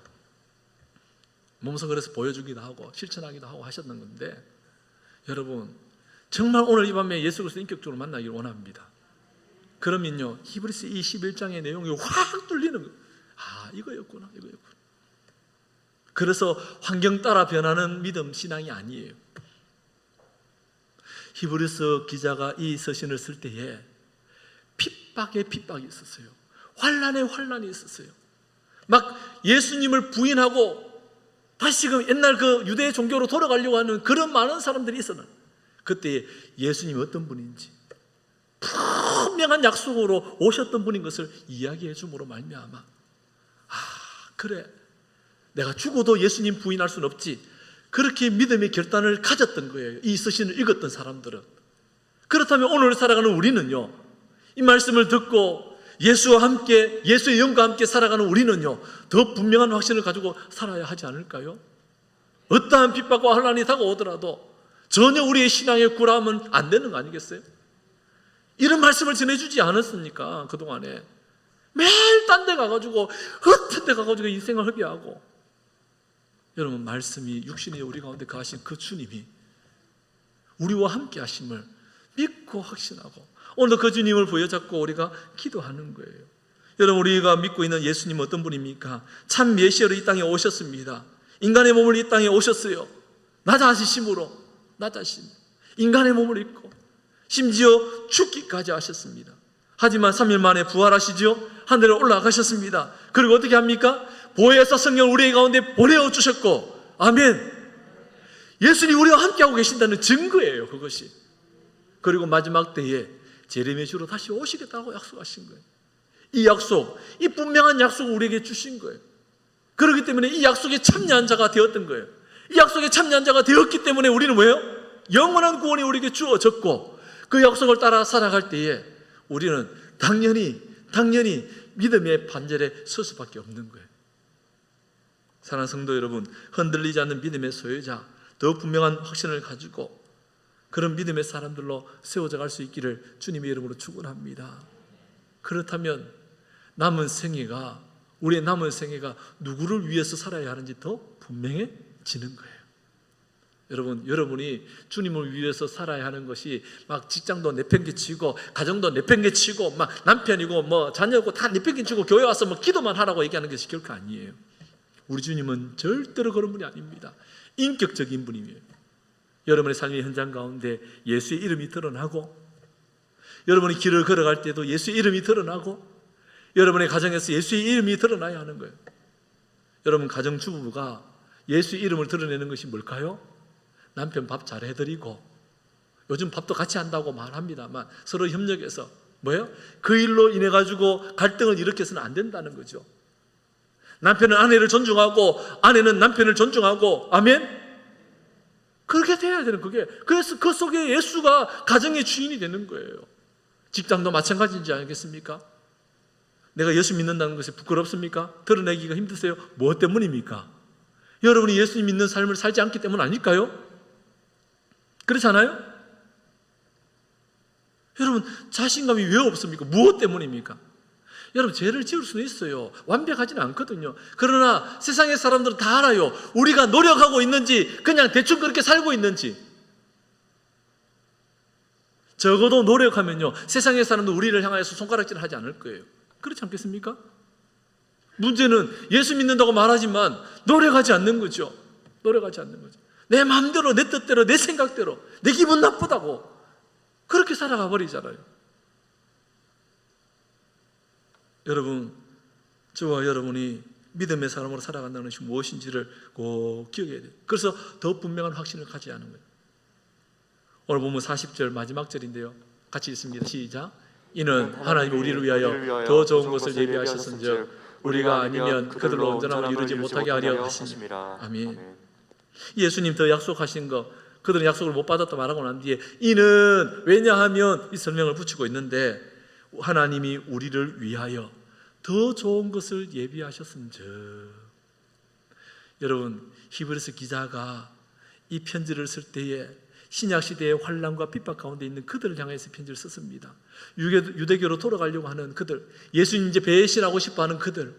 몸소 그래서 보여주기도 하고 실천하기도 하고 하셨는 건데, 여러분 정말 오늘 이 밤에 예수 그리스도 인격적으로 만나기를 원합니다. 그러면요 히브리서 21장의 내용이 확 뚫리는 거예요. 이거였구나. 그래서 환경 따라 변하는 믿음 신앙이 아니에요. 히브리서 기자가 이 서신을 쓸 때에 핍박에 핍박이 있었어요. 환난에 환난이 있었어요. 막 예수님을 부인하고 다시금 옛날 그 유대 종교로 돌아가려고 하는 그런 많은 사람들이 있었는, 그때 예수님이 어떤 분인지 분명한 약속으로 오셨던 분인 것을 이야기해 줌으로 말미암아 그래, 내가 죽어도 예수님 부인할 수는 없지, 그렇게 믿음의 결단을 가졌던 거예요. 이 서신을 읽었던 사람들은. 그렇다면 오늘 살아가는 우리는요, 이 말씀을 듣고 예수와 함께, 예수의 영과 함께 살아가는 우리는요, 더 분명한 확신을 가지고 살아야 하지 않을까요? 어떠한 핍박과 환난이 다가오더라도 전혀 우리의 신앙에 굴하면 안 되는 거 아니겠어요? 이런 말씀을 전해주지 않았습니까? 그동안에 매일 딴 데 가가지고 흩은 데 가가지고 인생을 허비하고. 여러분 말씀이 육신이 우리 가운데 거하신 그 주님이 우리와 함께 하심을 믿고 확신하고 오늘도 그 주님을 부여잡고 우리가 기도하는 거예요. 여러분 우리가 믿고 있는 예수님은 어떤 분입니까? 참 메시아로 이 땅에 오셨습니다. 인간의 몸을 이 땅에 오셨어요. 나 자신심으로, 나 자신 인간의 몸을 입고 심지어 죽기까지 하셨습니다. 하지만 3일 만에 부활하시죠. 하늘에 올라가셨습니다. 그리고 어떻게 합니까? 보혜사 성령을 우리 가운데 보내주셨고, 아멘. 예수님이 우리와 함께하고 계신다는 증거예요, 그것이. 그리고 마지막 때에 제레미야 주로 다시 오시겠다고 약속하신 거예요. 이 약속, 이 분명한 약속을 우리에게 주신 거예요. 그렇기 때문에 이 약속에 참여한 자가 되었던 거예요. 이 약속에 참여한 자가 되었기 때문에 우리는 뭐예요? 영원한 구원이 우리에게 주어졌고, 그 약속을 따라 살아갈 때에 우리는 당연히 믿음의 반절에 설 수밖에 없는 거예요. 사랑하는 성도 여러분, 흔들리지 않는 믿음의 소유자, 더 분명한 확신을 가지고 그런 믿음의 사람들로 세워져 갈 수 있기를 주님의 이름으로 축원합니다. 그렇다면 우리의 남은 생애가 누구를 위해서 살아야 하는지 더 분명해지는 거예요. 여러분이 주님을 위해서 살아야 하는 것이 막 직장도 내팽개치고 가정도 내팽개치고 막 남편이고 뭐 자녀고 다 내팽개치고 교회 와서 뭐 기도만 하라고 얘기하는 것이 결코 아니에요. 우리 주님은 절대로 그런 분이 아닙니다. 인격적인 분이에요. 여러분의 삶의 현장 가운데 예수의 이름이 드러나고, 여러분이 길을 걸어갈 때도 예수의 이름이 드러나고, 여러분의 가정에서 예수의 이름이 드러나야 하는 거예요. 여러분 가정주부가 예수의 이름을 드러내는 것이 뭘까요? 남편 밥 잘 해드리고, 요즘 밥도 같이 한다고 말합니다만 서로 협력해서 뭐예요? 그 일로 인해 가지고 갈등을 일으켜서는 안 된다는 거죠. 남편은 아내를 존중하고 아내는 남편을 존중하고, 아멘? 그렇게 돼야 되는 그게. 그래서 그 속에 예수가 가정의 주인이 되는 거예요. 직장도 마찬가지인지 알겠습니까? 내가 예수 믿는다는 것이 부끄럽습니까? 드러내기가 힘드세요? 무엇 때문입니까? 여러분이 예수 믿는 삶을 살지 않기 때문 아닐까요? 그렇잖아요? 여러분 자신감이 왜 없습니까? 무엇 때문입니까? 여러분 죄를 지을 수는 있어요. 완벽하지는 않거든요. 그러나 세상의 사람들은 다 알아요. 우리가 노력하고 있는지 그냥 대충 그렇게 살고 있는지. 적어도 노력하면요 세상의 사람도 우리를 향해서 손가락질을 하지 않을 거예요. 그렇지 않겠습니까? 문제는 예수 믿는다고 말하지만 노력하지 않는 거죠. 노력하지 않는 거죠. 내 마음대로, 내 뜻대로, 내 생각대로, 내 기분 나쁘다고 그렇게 살아가 버리잖아요. 여러분, 저와 여러분이 믿음의 사람으로 살아간다는 것이 무엇인지를 꼭 기억해야 돼요. 그래서 더 분명한 확신을 가져야 하는 거예요. 오늘 보면 40절 마지막 절인데요, 같이 읽습니다. 시작. 이는 하나님이 우리를 위하여 더 좋은 것을 예비하셨은즉 우리가 아니면 그들로 온전함을 이루지 못하게 하려 하심이라. 아멘. 예수님 더 약속하신 거, 그들은 약속을 못 받았다 말하고 난 뒤에 이는, 왜냐하면 이 설명을 붙이고 있는데, 하나님이 우리를 위하여 더 좋은 것을 예비하셨은즉. 여러분, 히브리서 기자가 이 편지를 쓸 때에 신약시대의 환난과 핍박 가운데 있는 그들을 향해서 편지를 썼습니다. 유대교로 돌아가려고 하는 그들, 예수님 이제 배신하고 싶어하는 그들,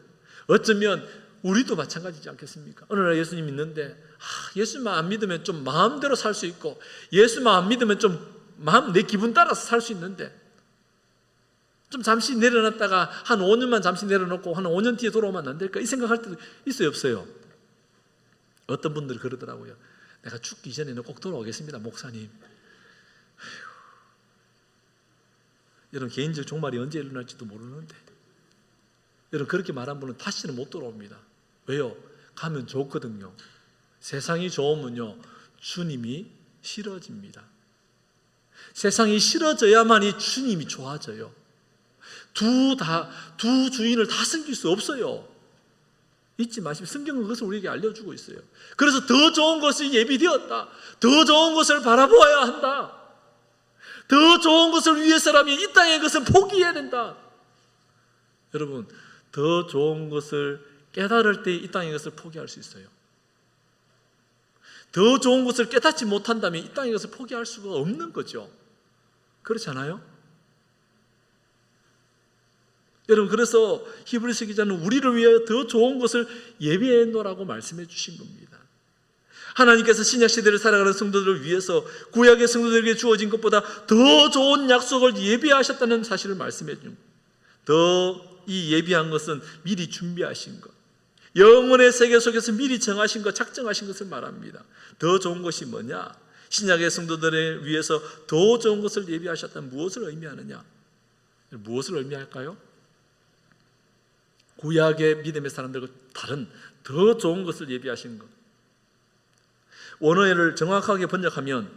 어쩌면 우리도 마찬가지지 않겠습니까? 어느 날 예수님 믿는데 예수만 안 믿으면 좀 마음대로 살 수 있고, 예수만 안 믿으면 좀 내 기분 따라서 살 수 있는데, 좀 잠시 내려놨다가 한 5년만 잠시 내려놓고 한 5년 뒤에 돌아오면 안 될까? 이 생각할 때도 있어요, 없어요? 어떤 분들이 그러더라고요. 내가 죽기 전에는 꼭 돌아오겠습니다, 목사님. 여러분, 개인적 종말이 언제 일어날지도 모르는데, 여러분 그렇게 말한 분은 다시는 못 돌아옵니다. 왜요? 가면 좋거든요. 세상이 좋으면요 주님이 싫어집니다. 세상이 싫어져야만이 주님이 좋아져요. 두 주인을 다 섬길 수 없어요. 잊지 마시고, 성경은 그것을 우리에게 알려주고 있어요. 그래서 더 좋은 것이 예비되었다, 더 좋은 것을 바라보아야 한다, 더 좋은 것을 위해서라면 이 땅의 것을 포기해야 된다. 여러분, 더 좋은 것을 깨달을 때 이 땅의 것을 포기할 수 있어요. 더 좋은 것을 깨닫지 못한다면 이 땅의 것을 포기할 수가 없는 거죠. 그렇지 않아요? 여러분, 그래서 히브리서 기자는 우리를 위하여 더 좋은 것을 예비해 놓으라고 말씀해 주신 겁니다. 하나님께서 신약시대를 살아가는 성도들을 위해서 구약의 성도들에게 주어진 것보다 더 좋은 약속을 예비하셨다는 사실을 말씀해 줍니다. 더 이 예비한 것은 미리 준비하신 것, 영원의 세계 속에서 미리 정하신 것, 작정하신 것을 말합니다. 더 좋은 것이 뭐냐? 신약의 성도들을 위해서 더 좋은 것을 예비하셨다면 무엇을 의미하느냐? 무엇을 의미할까요? 구약의 믿음의 사람들과 다른 더 좋은 것을 예비하신 것. 원어를 정확하게 번역하면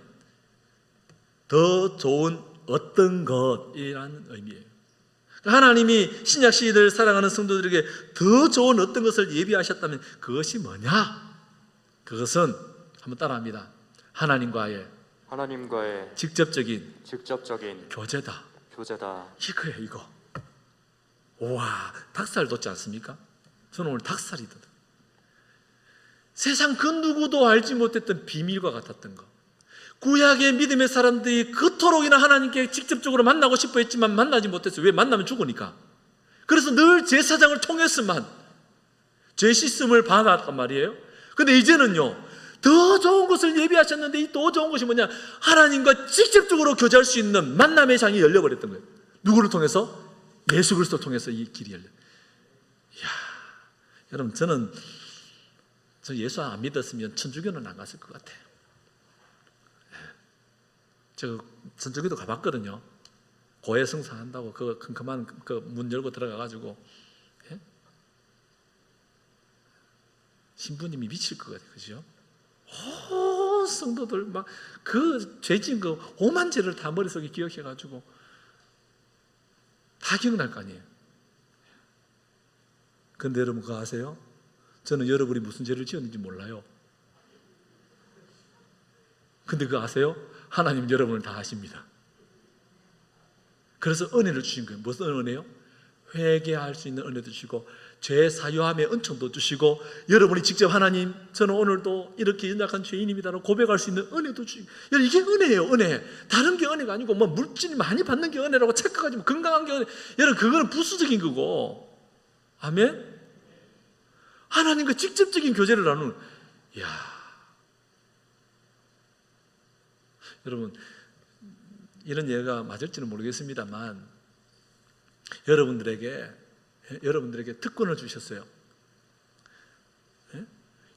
더 좋은 어떤 것이라는 의미예요. 하나님이 신약 시대를 살아가는 성도들에게 더 좋은 어떤 것을 예비하셨다면 그것이 뭐냐? 그것은 한번 따라합니다. 하나님과의 직접적인 교제다. 이거예요, 이거. 와, 닭살 돋지 않습니까? 저는 오늘 닭살이 돋아. 세상 그 누구도 알지 못했던 비밀과 같았던 것. 구약의 믿음의 사람들이 그토록이나 하나님께 직접적으로 만나고 싶어 했지만 만나지 못했어요. 왜? 만나면 죽으니까. 그래서 늘 제사장을 통해서만 죄 씻음을 받았단 말이에요. 근데 이제는요, 더 좋은 것을 예비하셨는데 이 더 좋은 것이 뭐냐? 하나님과 직접적으로 교제할 수 있는 만남의 장이 열려버렸던 거예요. 누구를 통해서? 예수 그리스도를 통해서 이 길이 열려. 이야, 여러분, 저 예수 안 믿었으면 천주교는 안 갔을 것 같아요. 저 천주교도 가봤거든요. 고해성사 한다고 그 컴컴한 그 문 열고 들어가가지고, 예? 신부님이 미칠 것 같아요, 그죠? 온 성도들 막 그 죄진 그 오만 죄를 다 머릿속에 기억해가지고 다 기억날 거 아니에요. 근데 여러분 그거 아세요? 저는 여러분이 무슨 죄를 지었는지 몰라요. 근데 그거 아세요? 하나님 여러분을 다 아십니다. 그래서 은혜를 주신 거예요. 무슨 은혜요? 회개할 수 있는 은혜도 주시고 죄 사유함의 은총도 주시고 여러분이 직접 하나님 저는 오늘도 이렇게 연약한 죄인입니다라고 고백할 수 있는 은혜도 주시고. 여러분 이게 은혜예요. 은혜. 다른 게 은혜가 아니고 뭐 물질이 많이 받는 게 은혜라고 착각하지 마. 건강한 게 은혜. 여러분 그거는 부수적인 거고. 아멘. 하나님과 직접적인 교제를 나누는. 이야. 여러분 이런 예가 맞을지는 모르겠습니다만 여러분들에게 특권을 주셨어요. 예?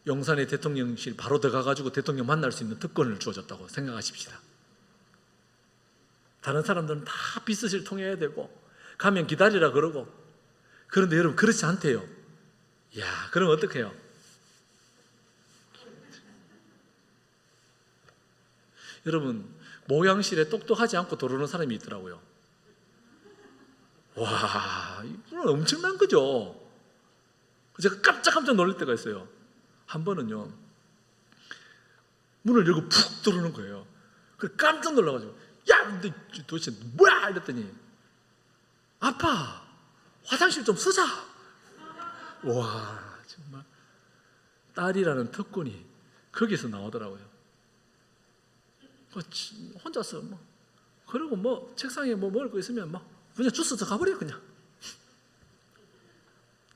용산의 대통령실 바로 들어가가지고 대통령 만날 수 있는 특권을 주어졌다고 생각하십시다. 다른 사람들은 다 비서실 통해야 되고 가면 기다리라 그러고. 그런데 여러분 그렇지 않대요. 이야, 그럼 어떻게 해요? 여러분 모양실에 똑똑하지 않고 들어오는 사람이 있더라고요. 와, 이건 엄청난 거죠. 제가 깜짝 놀랄 때가 있어요. 한 번은요, 문을 열고 푹 들어오는 거예요. 그래서 깜짝 놀라가지고, 야, 근데 도대체 뭐야? 이랬더니, 아빠, 화장실 좀 쓰자. 와, 정말 딸이라는 특권이 거기서 나오더라고요. 혼자서 뭐, 그리고 뭐 책상에 뭐 먹을 거 있으면 뭐 그냥 주워서 가버려 그냥.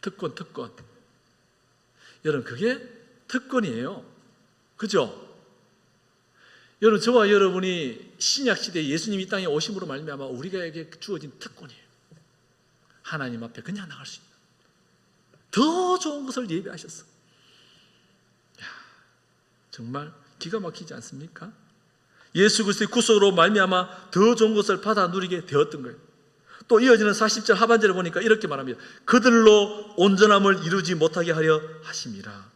특권. 여러분 그게 특권이에요. 그죠? 여러분 저와 여러분이 신약시대에 예수님이 이 땅에 오심으로 말미암아 우리에게 주어진 특권이에요. 하나님 앞에 그냥 나갈 수 있는 더 좋은 것을 예비하셨어. 야, 정말 기가 막히지 않습니까? 예수 그리스도의 구속으로 말미암아 더 좋은 것을 받아 누리게 되었던 거예요. 또 이어지는 40절 하반절을 보니까 이렇게 말합니다. 그들로 온전함을 이루지 못하게 하려 하심이라.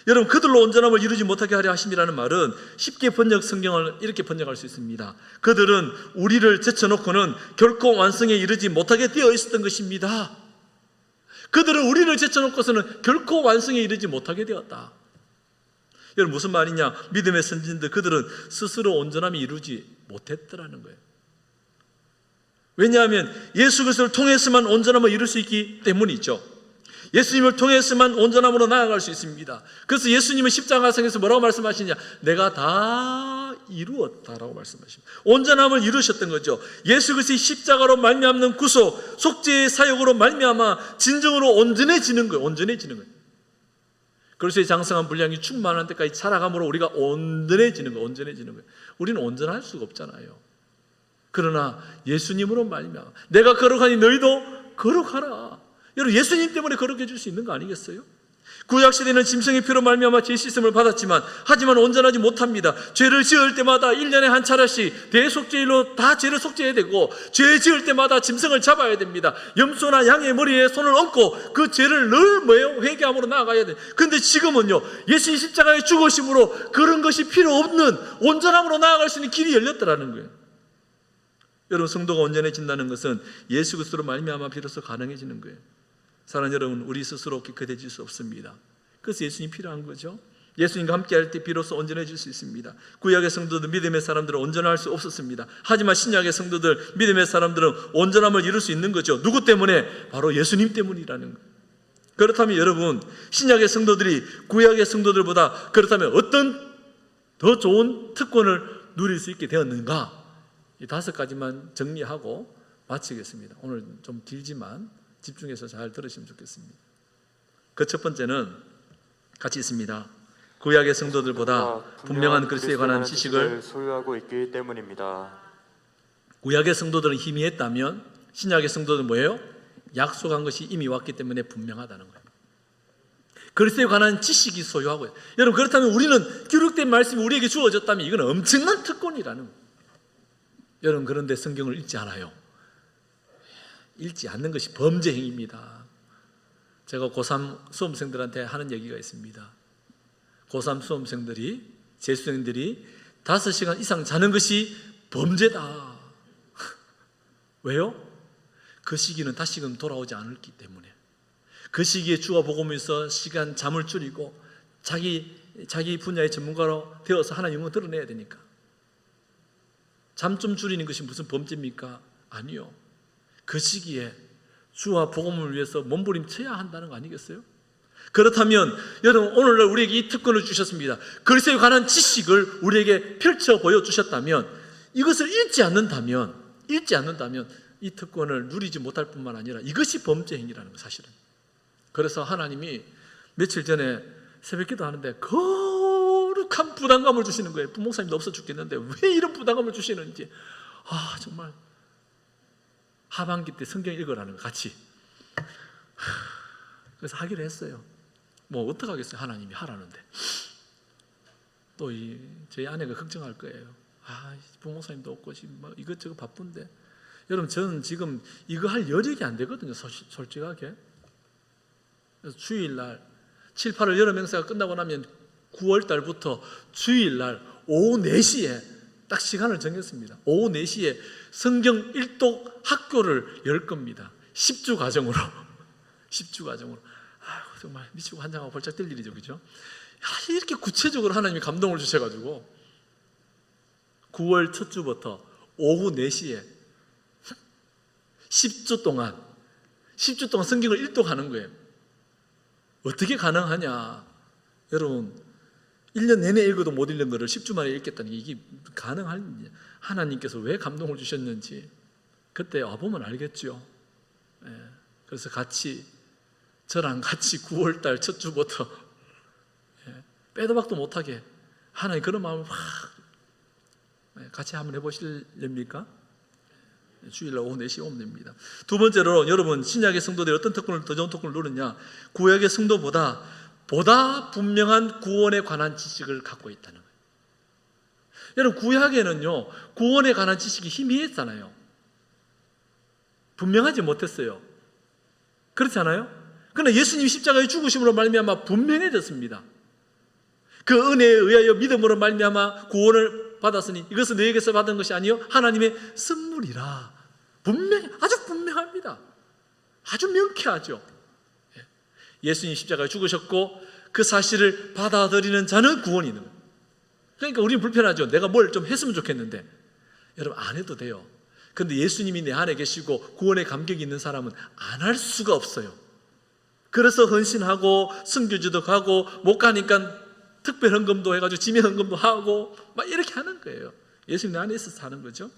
여러분 그들로 온전함을 이루지 못하게 하려 하심이라는 말은 쉽게 번역 성경을 이렇게 번역할 수 있습니다. 그들은 우리를 제쳐놓고는 결코 완성에 이르지 못하게 되어 있었던 것입니다. 그들은 우리를 제쳐놓고서는 결코 완성에 이르지 못하게 되었다. 여러분 무슨 말이냐? 믿음의 선진들 그들은 스스로 온전함이 이루지 못했더라는 거예요. 왜냐하면 예수 그리스도를 통해서만 온전함을 이룰 수 있기 때문이죠. 예수님을 통해서만 온전함으로 나아갈 수 있습니다. 그래서 예수님은 십자가상에서 뭐라고 말씀하시냐? 내가 다 이루었다라고 말씀하십니다. 온전함을 이루셨던 거죠. 예수 그리스도의 십자가로 말미암는 구속, 속죄의 사역으로 말미암아 진정으로 온전해지는 거예요. 온전해지는 거예요. 그리스도의 장성한 분량이 충만한 때까지 살아감으로 우리가 온전해지는 거예요. 온전해지는 거예요. 우리는 온전할 수가 없잖아요. 그러나 예수님으로 말미암아 내가 거룩하니 너희도 거룩하라. 여러분 예수님 때문에 거룩해 줄 수 있는 거 아니겠어요? 구약 시대는 짐승의 피로 말미암아 죄 씻음을 받았지만 하지만 온전하지 못합니다. 죄를 지을 때마다 1년에 한 차례씩 대속죄일로 다 죄를 속죄해야 되고, 죄 지을 때마다 짐승을 잡아야 됩니다. 염소나 양의 머리에 손을 얹고 그 죄를 늘 뭐예요? 회개함으로 나아가야 돼요. 그런데 지금은요, 예수님 십자가의 죽으심으로 그런 것이 필요 없는 온전함으로 나아갈 수 있는 길이 열렸더라는 거예요. 여러분, 성도가 온전해진다는 것은 예수 그리스도로 말미암아 비로소 가능해지는 거예요. 사랑하는 여러분, 우리 스스로 깨끗해질 수 없습니다. 그래서 예수님이 필요한 거죠. 예수님과 함께 할 때 비로소 온전해질 수 있습니다. 구약의 성도들, 믿음의 사람들은 온전할 수 없었습니다. 하지만 신약의 성도들, 믿음의 사람들은 온전함을 이룰 수 있는 거죠. 누구 때문에? 바로 예수님 때문이라는 거예요. 그렇다면 여러분, 신약의 성도들이 구약의 성도들보다 그렇다면 어떤 더 좋은 특권을 누릴 수 있게 되었는가? 이 5가지만 정리하고 마치겠습니다. 오늘 좀 길지만 집중해서 잘 들으시면 좋겠습니다. 그 첫 번째는 같이 있습니다. 구약의 성도들보다 분명한 그리스도에 관한 지식을 소유하고 있기 때문입니다. 구약의 성도들은 희미했다면 신약의 성도들은 뭐예요? 약속한 것이 이미 왔기 때문에 분명하다는 거예요. 그리스도에 관한 지식이 소유하고요. 여러분, 그렇다면 우리는 기록된 말씀이 우리에게 주어졌다면 이건 엄청난 특권이라는 거예요. 여러분, 그런데 성경을 읽지 않아요. 읽지 않는 것이 범죄 행위입니다. 제가 고3 수험생들한테 하는 얘기가 있습니다. 고3 수험생들이, 재수생들이 5시간 이상 자는 것이 범죄다. 왜요? 그 시기는 다시금 돌아오지 않았기 때문에. 그 시기에 주와 복음에서 시간 잠을 줄이고 자기 분야의 전문가로 되어서 하나님 영광을 드러내야 되니까. 잠 좀 줄이는 것이 무슨 범죄입니까? 아니요. 그 시기에 주와 복음을 위해서 몸부림쳐야 한다는 거 아니겠어요? 그렇다면 여러분, 오늘날 우리에게 이 특권을 주셨습니다. 그리스도에 관한 지식을 우리에게 펼쳐 보여주셨다면, 이것을 읽지 않는다면 이 특권을 누리지 못할 뿐만 아니라 이것이 범죄 행위라는 거, 사실은. 그래서 하나님이 며칠 전에 새벽기도 하는데 거룩한 부담감을 주시는 거예요. 부목사님도 없어 죽겠는데 왜 이런 부담감을 주시는지. 정말 하반기 때 성경 읽으라는 거 같이. 그래서 하기로 했어요. 뭐 어떡하겠어요, 하나님이 하라는데. 또 저희 아내가 걱정할 거예요. 부목사님도 없고 지금 뭐 이것저것 바쁜데. 여러분, 저는 지금 이거 할 여력이 안 되거든요, 솔직하게. 그래서 주일날 7, 8월 여름 행사가 끝나고 나면 9월 달부터 주일날 오후 4시에 딱 시간을 정했습니다. 오후 4시에 성경 일독 학교를 열 겁니다. 10주 과정으로. 10주 과정으로. 정말 미치고 환장하고 벌쩍 뛸 일이죠, 그죠? 이렇게 구체적으로 하나님이 감동을 주셔가지고 9월 첫 주부터 오후 4시에 10주 동안 성경을 일독하는 거예요. 어떻게 가능하냐? 여러분, 1년 내내 읽어도 못 읽는 거를 10주 만에 읽겠다는 게 이게 가능하냐? 하나님께서 왜 감동을 주셨는지 그때 와보면 알겠죠. 그래서 저랑 같이 9월달 첫 주부터 빼도 박도 못하게 하나님 그런 마음을 같이 한번 해보실렵니까? 주일날 오후 4시에 오면 됩니다. 두 번째로, 여러분, 신약의 성도들이 어떤 특권을, 더 좋은 특권을 누렸냐? 구약의 성도보다 보다 분명한 구원에 관한 지식을 갖고 있다는 거예요. 여러분, 구약에는요, 구원에 관한 지식이 희미했잖아요. 분명하지 못했어요. 그렇지 않아요? 그러나 예수님 십자가의 죽으심으로 말미암아 분명해졌습니다. 그 은혜에 의하여 믿음으로 말미암아 구원을 받았으니 이것은 너에게서 받은 것이 아니요 하나님의 선물이라. 아주 분명합니다. 아주 명쾌하죠. 예수님 십자가에 죽으셨고 그 사실을 받아들이는 자는 구원이 있는 거예요. 그러니까 우리는 불편하죠. 내가 뭘 좀 했으면 좋겠는데. 여러분, 안 해도 돼요. 그런데 예수님이 내 안에 계시고 구원의 감격이 있는 사람은 안 할 수가 없어요. 그래서 헌신하고 선교지도 가고 못 가니까 특별 헌금도 해가지고 지명 헌금도 하고 막 이렇게 하는 거예요. 예수님 내 안에 있어서 하는 거죠.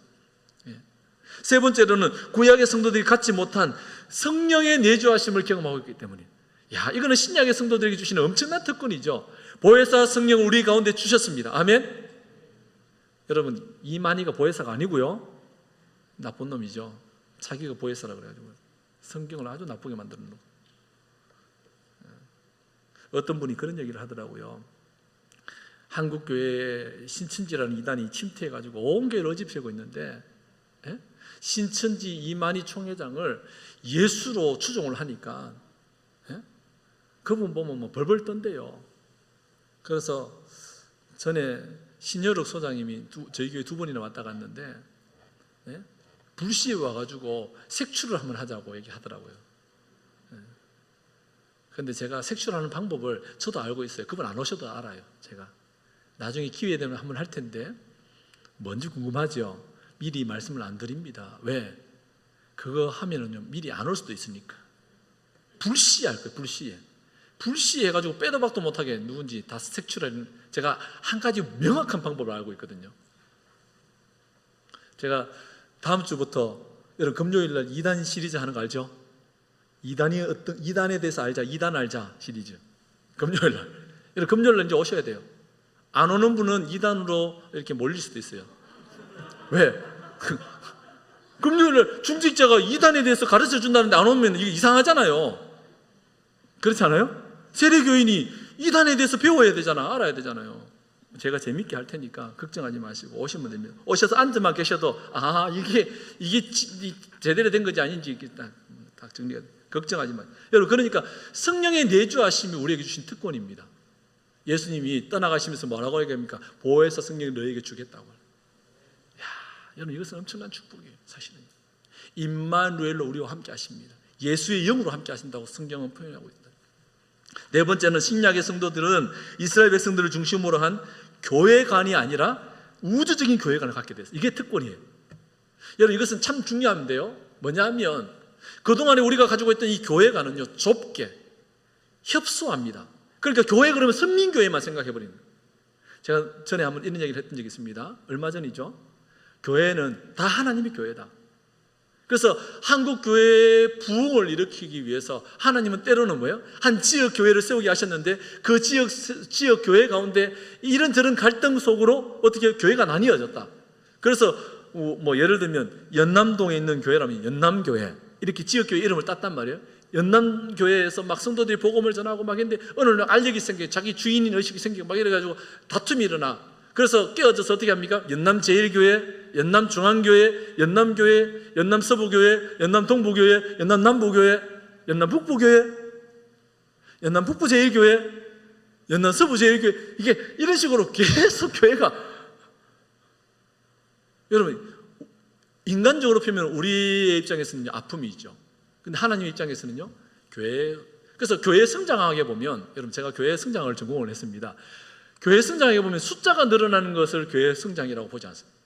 세 번째로는 구약의 성도들이 갖지 못한 성령의 내주하심을 경험하고 있기 때문에, 이거는 신약의 성도들에게 주시는 엄청난 특권이죠. 보혜사 성령을 우리 가운데 주셨습니다. 아멘. 여러분, 이만희가 보혜사가 아니고요, 나쁜 놈이죠. 자기가 보혜사라 그래가지고 성경을 아주 나쁘게 만드는 놈. 어떤 분이 그런 얘기를 하더라고요. 한국교회 신천지라는 이단이 침투해가지고 온 교회를 어집세고 있는데, 예? 신천지 이만희 총회장을 예수로 추종을 하니까, 예? 그분 보면 뭐 벌벌 떤대요. 그래서 전에 신여록 소장님이 저희 교회 2번이나 왔다 갔는데, 예? 불시에 와가지고 색출을 한번 하자고 얘기하더라고요. 그런데 제가 색출하는 방법을 저도 알고 있어요. 그분 안 오셔도 알아요. 제가 나중에 기회 되면 한번 할 텐데, 뭔지 궁금하죠? 미리 말씀을 안 드립니다. 왜? 그거 하면은요, 미리 안 올 수도 있으니까. 불시할 거예요. 불시해가지고 빼도 박도 못하게 누군지 다 색출하는, 제가 한 가지 명확한 방법을 알고 있거든요. 제가 다음 주부터 여러분 금요일날 2단 시리즈 하는 거 알죠? 2단에 대해서 알자, 2단 알자 시리즈. 금요일날. 여러분 금요일날 이제 오셔야 돼요. 안 오는 분은 2단으로 이렇게 몰릴 수도 있어요. 왜? 금요일날 중직자가 2단에 대해서 가르쳐 준다는데 안 오면 이게 이상하잖아요. 그렇지 않아요? 세례교인이 2단에 대해서 배워야 되잖아. 알아야 되잖아요. 제가 재밌게 할 테니까 걱정하지 마시고 오시면 됩니다. 오셔서 앉아만 계셔도 이게 제대로 된 건지 아닌지 딱 정리가, 걱정하지 마세요. 여러분, 그러니까 성령의 내주하심이 우리에게 주신 특권입니다. 예수님이 떠나가시면서 뭐라고 얘기합니까? 보혜사 성령을 너에게 주겠다고. 야, 여러분, 이것은 엄청난 축복이에요. 사실은 임마누엘로 우리와 함께 하십니다. 예수의 영으로 함께 하신다고 성경은 표현하고 있다. 네 번째는 신약의 성도들은 이스라엘 백성들을 중심으로 한 교회관이 아니라 우주적인 교회관을 갖게 됐어요. 이게 특권이에요. 여러분, 이것은 참 중요한데요. 뭐냐면 그동안에 우리가 가지고 있던 이 교회관은요, 좁게 협소합니다. 그러니까 교회 그러면 선민교회만 생각해버리는 거예요. 제가 전에 한번 이런 얘기를 했던 적이 있습니다. 얼마 전이죠. 교회는 다 하나님의 교회다. 그래서 한국 교회의 부흥을 일으키기 위해서 하나님은 때로는 뭐예요? 한 지역 교회를 세우게 하셨는데 그 지역 교회 가운데 이런저런 갈등 속으로 어떻게 교회가 나뉘어졌다. 그래서 뭐 예를 들면 연남동에 있는 교회라면 연남교회 이렇게 지역 교회 이름을 땄단 말이에요. 연남교회에서 막 성도들이 복음을 전하고 막 했는데 어느 날 알력이 생겨, 자기 주인인 의식이 생기고 막 이래가지고 다툼이 일어나. 그래서 깨어져서 어떻게 합니까? 연남제일교회, 연남중앙교회, 연남교회, 연남서부교회, 연남동부교회, 연남남부교회, 연남북부교회, 연남북부제일교회, 연남서부제일교회, 이게 이런 식으로 계속 교회가, 여러분, 인간적으로 표현하면 우리의 입장에서는 아픔이죠. 근데 하나님의 입장에서는요, 그래서 교회 성장하게 보면, 여러분, 제가 교회 성장을 전공을 했습니다. 교회 성장하게 보면 숫자가 늘어나는 것을 교회 성장이라고 보지 않습니다.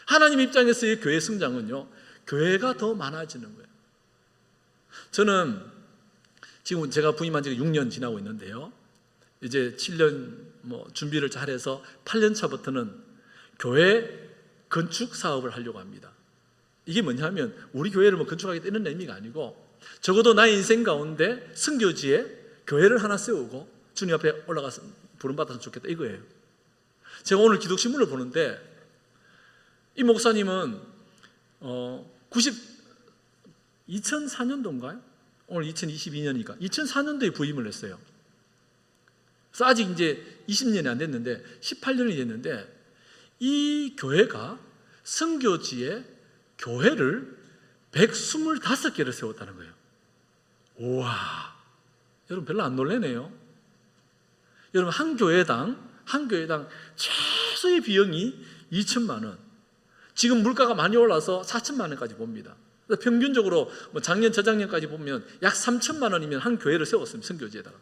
하나님 입장에서의 교회 성장은요, 교회가 더 많아지는 거예요. 저는 지금 제가 부임한 지가 6년 지나고 있는데요, 이제 7년 준비를 잘해서 8년 차부터는 교회 건축 사업을 하려고 합니다. 이게 뭐냐면 우리 교회를 건축하겠다 이런 의미가 아니고, 적어도 나의 인생 가운데 선교지에 교회를 하나 세우고 주님 앞에 올라가서 부름받았으면 좋겠다 이거예요. 제가 오늘 기독신문을 보는데 이 목사님은 2004년도인가요? 오늘 2022년이니까 2004년도에 부임을 했어요. 그래서 아직 이제 20년이 안 됐는데 18년이 됐는데 이 교회가 선교지에 교회를 125개를 세웠다는 거예요. 우와, 여러분 별로 안 놀라네요. 여러분 한 교회당 최소의 비용이 2천만 원. 지금 물가가 많이 올라서 4천만 원까지 봅니다. 평균적으로 작년 저작년까지 보면 약 3천만 원이면 한 교회를 세웠습니다. 선교지에다가.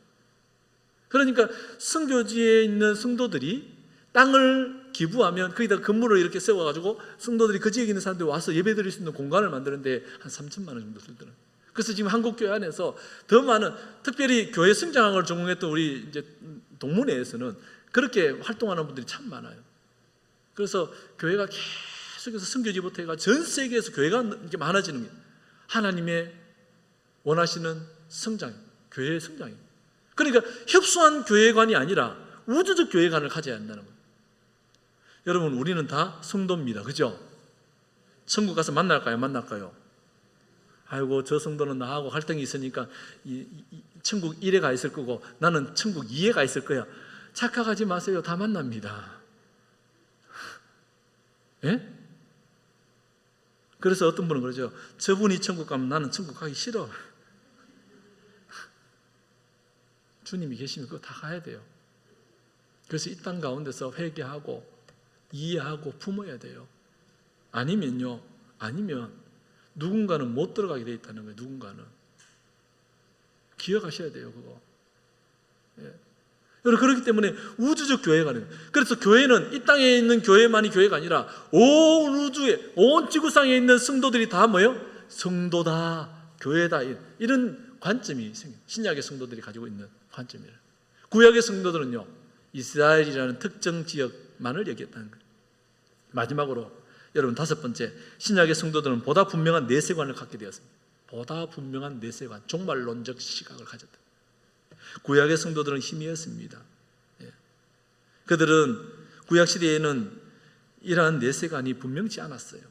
그러니까 선교지에 있는 성도들이 땅을 기부하면 거기다 건물을 이렇게 세워가지고 성도들이 그 지역에 있는 사람들이 와서 예배드릴 수 있는 공간을 만드는데 한 3천만 원 정도 들더라고요. 그래서 지금 한국교회 안에서 더 많은, 특별히 교회 성장학을 전공했던 우리 이제 동문회에서는 그렇게 활동하는 분들이 참 많아요. 그래서 교회가 계속해서 선교지부터 해가 전 세계에서 교회가 이렇게 많아지는 게 하나님의 원하시는 성장, 교회의 성장입니다. 그러니까 협소한 교회관이 아니라 우주적 교회관을 가져야 한다는 거예요. 여러분, 우리는 다 성도입니다. 그죠? 천국 가서 만날까요? 아이고, 저 성도는 나하고 갈등이 있으니까 천국 1에 가 있을 거고 나는 천국 2에 가 있을 거야. 착각하지 마세요. 다 만납니다. 예? 그래서 어떤 분은 그러죠. 저분이 천국 가면 나는 천국 가기 싫어. 주님이 계시면 그거 다 가야 돼요. 그래서 이 땅 가운데서 회개하고 이해하고 품어야 돼요. 아니면 누군가는 못 들어가게 돼 있다는 거예요. 누군가는. 기억하셔야 돼요, 그거. 예. 여러분, 그렇기 때문에 우주적 교회가 아니에요. 그래서 교회는 이 땅에 있는 교회만이 교회가 아니라 온 우주에, 온 지구상에 있는 성도들이 다 뭐예요? 성도다, 교회다, 이런 관점이 생겨요. 신약의 성도들이 가지고 있는 관점이에요. 구약의 성도들은요, 이스라엘이라는 특정 지역만을 얘기했다는 거예요. 마지막으로 여러분, 5번째, 신약의 성도들은 보다 분명한 내세관을 갖게 되었습니다. 보다 분명한 내세관, 종말론적 시각을 가졌다. 구약의 성도들은 희미했습니다. 그들은 구약 시대에는 이러한 내세관이 분명치 않았어요.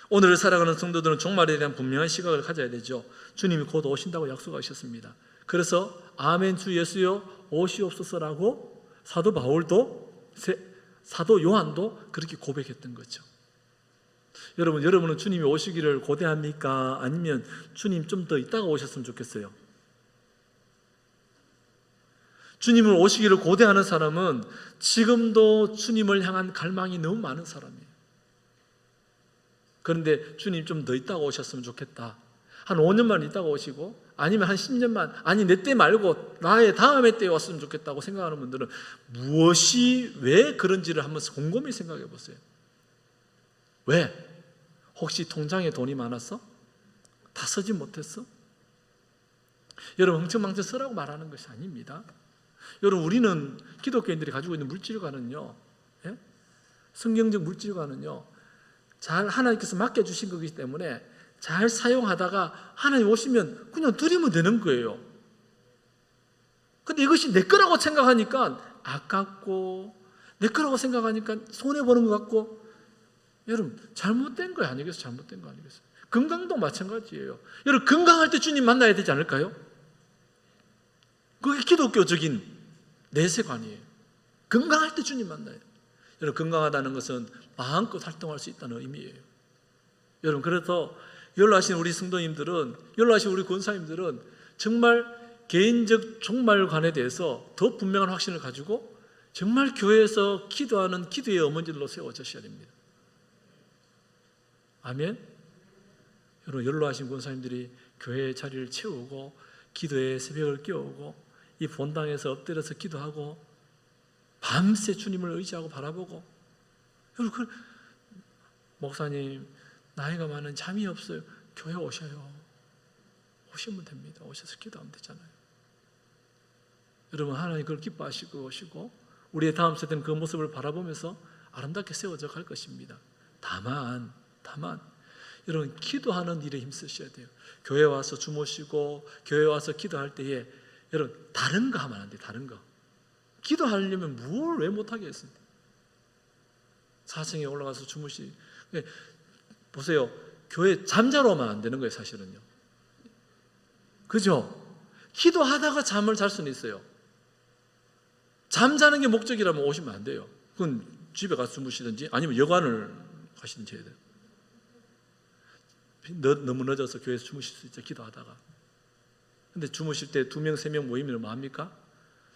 오늘을 살아가는 성도들은 종말에 대한 분명한 시각을 가져야 되죠. 주님이 곧 오신다고 약속하셨습니다. 그래서 아멘 주 예수여 오시옵소서라고 사도 바울도 사도 요한도 그렇게 고백했던 거죠. 여러분은 주님이 오시기를 고대합니까? 아니면 주님 좀 더 있다가 오셨으면 좋겠어요? 주님을 오시기를 고대하는 사람은 지금도 주님을 향한 갈망이 너무 많은 사람이에요. 그런데 주님 좀 더 있다가 오셨으면 좋겠다. 한 5년만 있다가 오시고, 아니면 한 10년만, 아니 내 때 말고 나의 다음의 때에 왔으면 좋겠다고 생각하는 분들은 무엇이 왜 그런지를 한번 곰곰이 생각해 보세요. 왜? 혹시 통장에 돈이 많았어? 다 쓰지 못했어? 여러분, 흥청망청 쓰라고 말하는 것이 아닙니다. 여러분, 우리는 기독교인들이 가지고 있는 물질관은요, 예? 성경적 물질관은요, 잘 하나님께서 맡겨주신 거기 때문에 잘 사용하다가 하나님 오시면 그냥 드리면 되는 거예요. 근데 이것이 내 거라고 생각하니까 아깝고, 내 거라고 생각하니까 손해보는 것 같고, 여러분, 잘못된 거 아니겠어요? 잘못된 거 아니겠어요? 건강도 마찬가지예요. 여러분, 건강할 때 주님 만나야 되지 않을까요? 그게 기독교적인 내세관이에요. 건강할 때 주님 만나요. 여러분, 건강하다는 것은 마음껏 활동할 수 있다는 의미예요. 여러분, 그래서 연로하신 우리 성도님들은, 연로하신 우리 권사님들은 정말 개인적 종말관에 대해서 더 분명한 확신을 가지고 정말 교회에서 기도하는 기도의 어머니들로 세워주셔야 됩니다. 아멘. 여러분, 연로하신 권사님들이 교회의 자리를 채우고 기도의 새벽을 깨우고 이 본당에서 엎드려서 기도하고 밤새 주님을 의지하고 바라보고, 여러분, 목사님 나이가 많은 잠이 없어요. 교회 오셔요. 오시면 됩니다. 오셔서 기도하면 되잖아요. 여러분, 하나님 그걸 기뻐하시고 오시고 우리의 다음 세대는 그 모습을 바라보면서 아름답게 세워져 갈 것입니다. 다만 여러분, 기도하는 일에 힘쓰셔야 돼요. 교회 와서 주무시고 교회 와서 기도할 때에 여러분, 다른 거 하면 안 돼요. 다른 거. 기도하려면 뭘 왜 못하게 했습니까? 4층에 올라가서 보세요. 교회 잠자러 오면 안 되는 거예요, 사실은요. 그죠? 기도하다가 잠을 잘 수는 있어요. 잠자는 게 목적이라면 오시면 안 돼요. 그건 집에 가서 주무시든지 아니면 여관을 가시든지 해야 돼요. 너무 늦어서 교회에서 주무실 수 있죠, 기도하다가. 근데 주무실 때 2명, 3명 모이면 뭐합니까?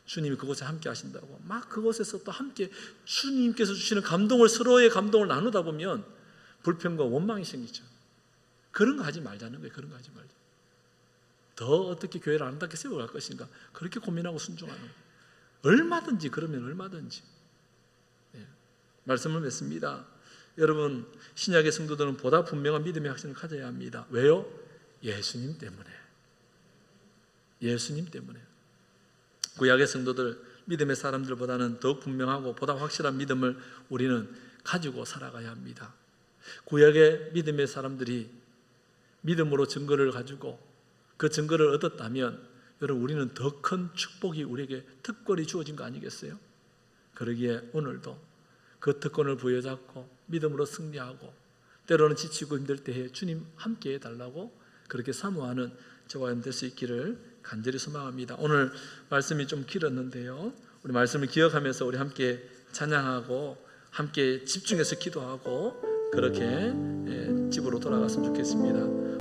주님이 그곳에 함께 하신다고 막 그곳에서 또 함께 주님께서 주시는 감동을, 서로의 감동을 나누다 보면 불평과 원망이 생기죠. 그런 거 하지 말자는 거예요. 그런 거 하지 말자. 더 어떻게 교회를 아름답게 세워갈 것인가, 그렇게 고민하고 순종하는 거예요. 얼마든지, 그러면 얼마든지. 네. 말씀을 맺습니다. 여러분, 신약의 성도들은 보다 분명한 믿음의 확신을 가져야 합니다. 왜요? 예수님 때문에. 예수님 때문에. 구약의 성도들, 믿음의 사람들보다는 더 분명하고 보다 확실한 믿음을 우리는 가지고 살아가야 합니다. 구약의 믿음의 사람들이 믿음으로 증거를 가지고 그 증거를 얻었다면 여러분, 우리는 더 큰 축복이 우리에게 특권이 주어진 거 아니겠어요? 그러기에 오늘도 그 특권을 부여잡고 믿음으로 승리하고 때로는 지치고 힘들 때에 주님 함께 해달라고 그렇게 사모하는 저와 여러분 될 수 있기를 간절히 소망합니다. 오늘 말씀이 좀 길었는데요, 우리 말씀을 기억하면서 우리 함께 찬양하고 함께 집중해서 기도하고 그렇게 집으로 돌아갔으면 좋겠습니다.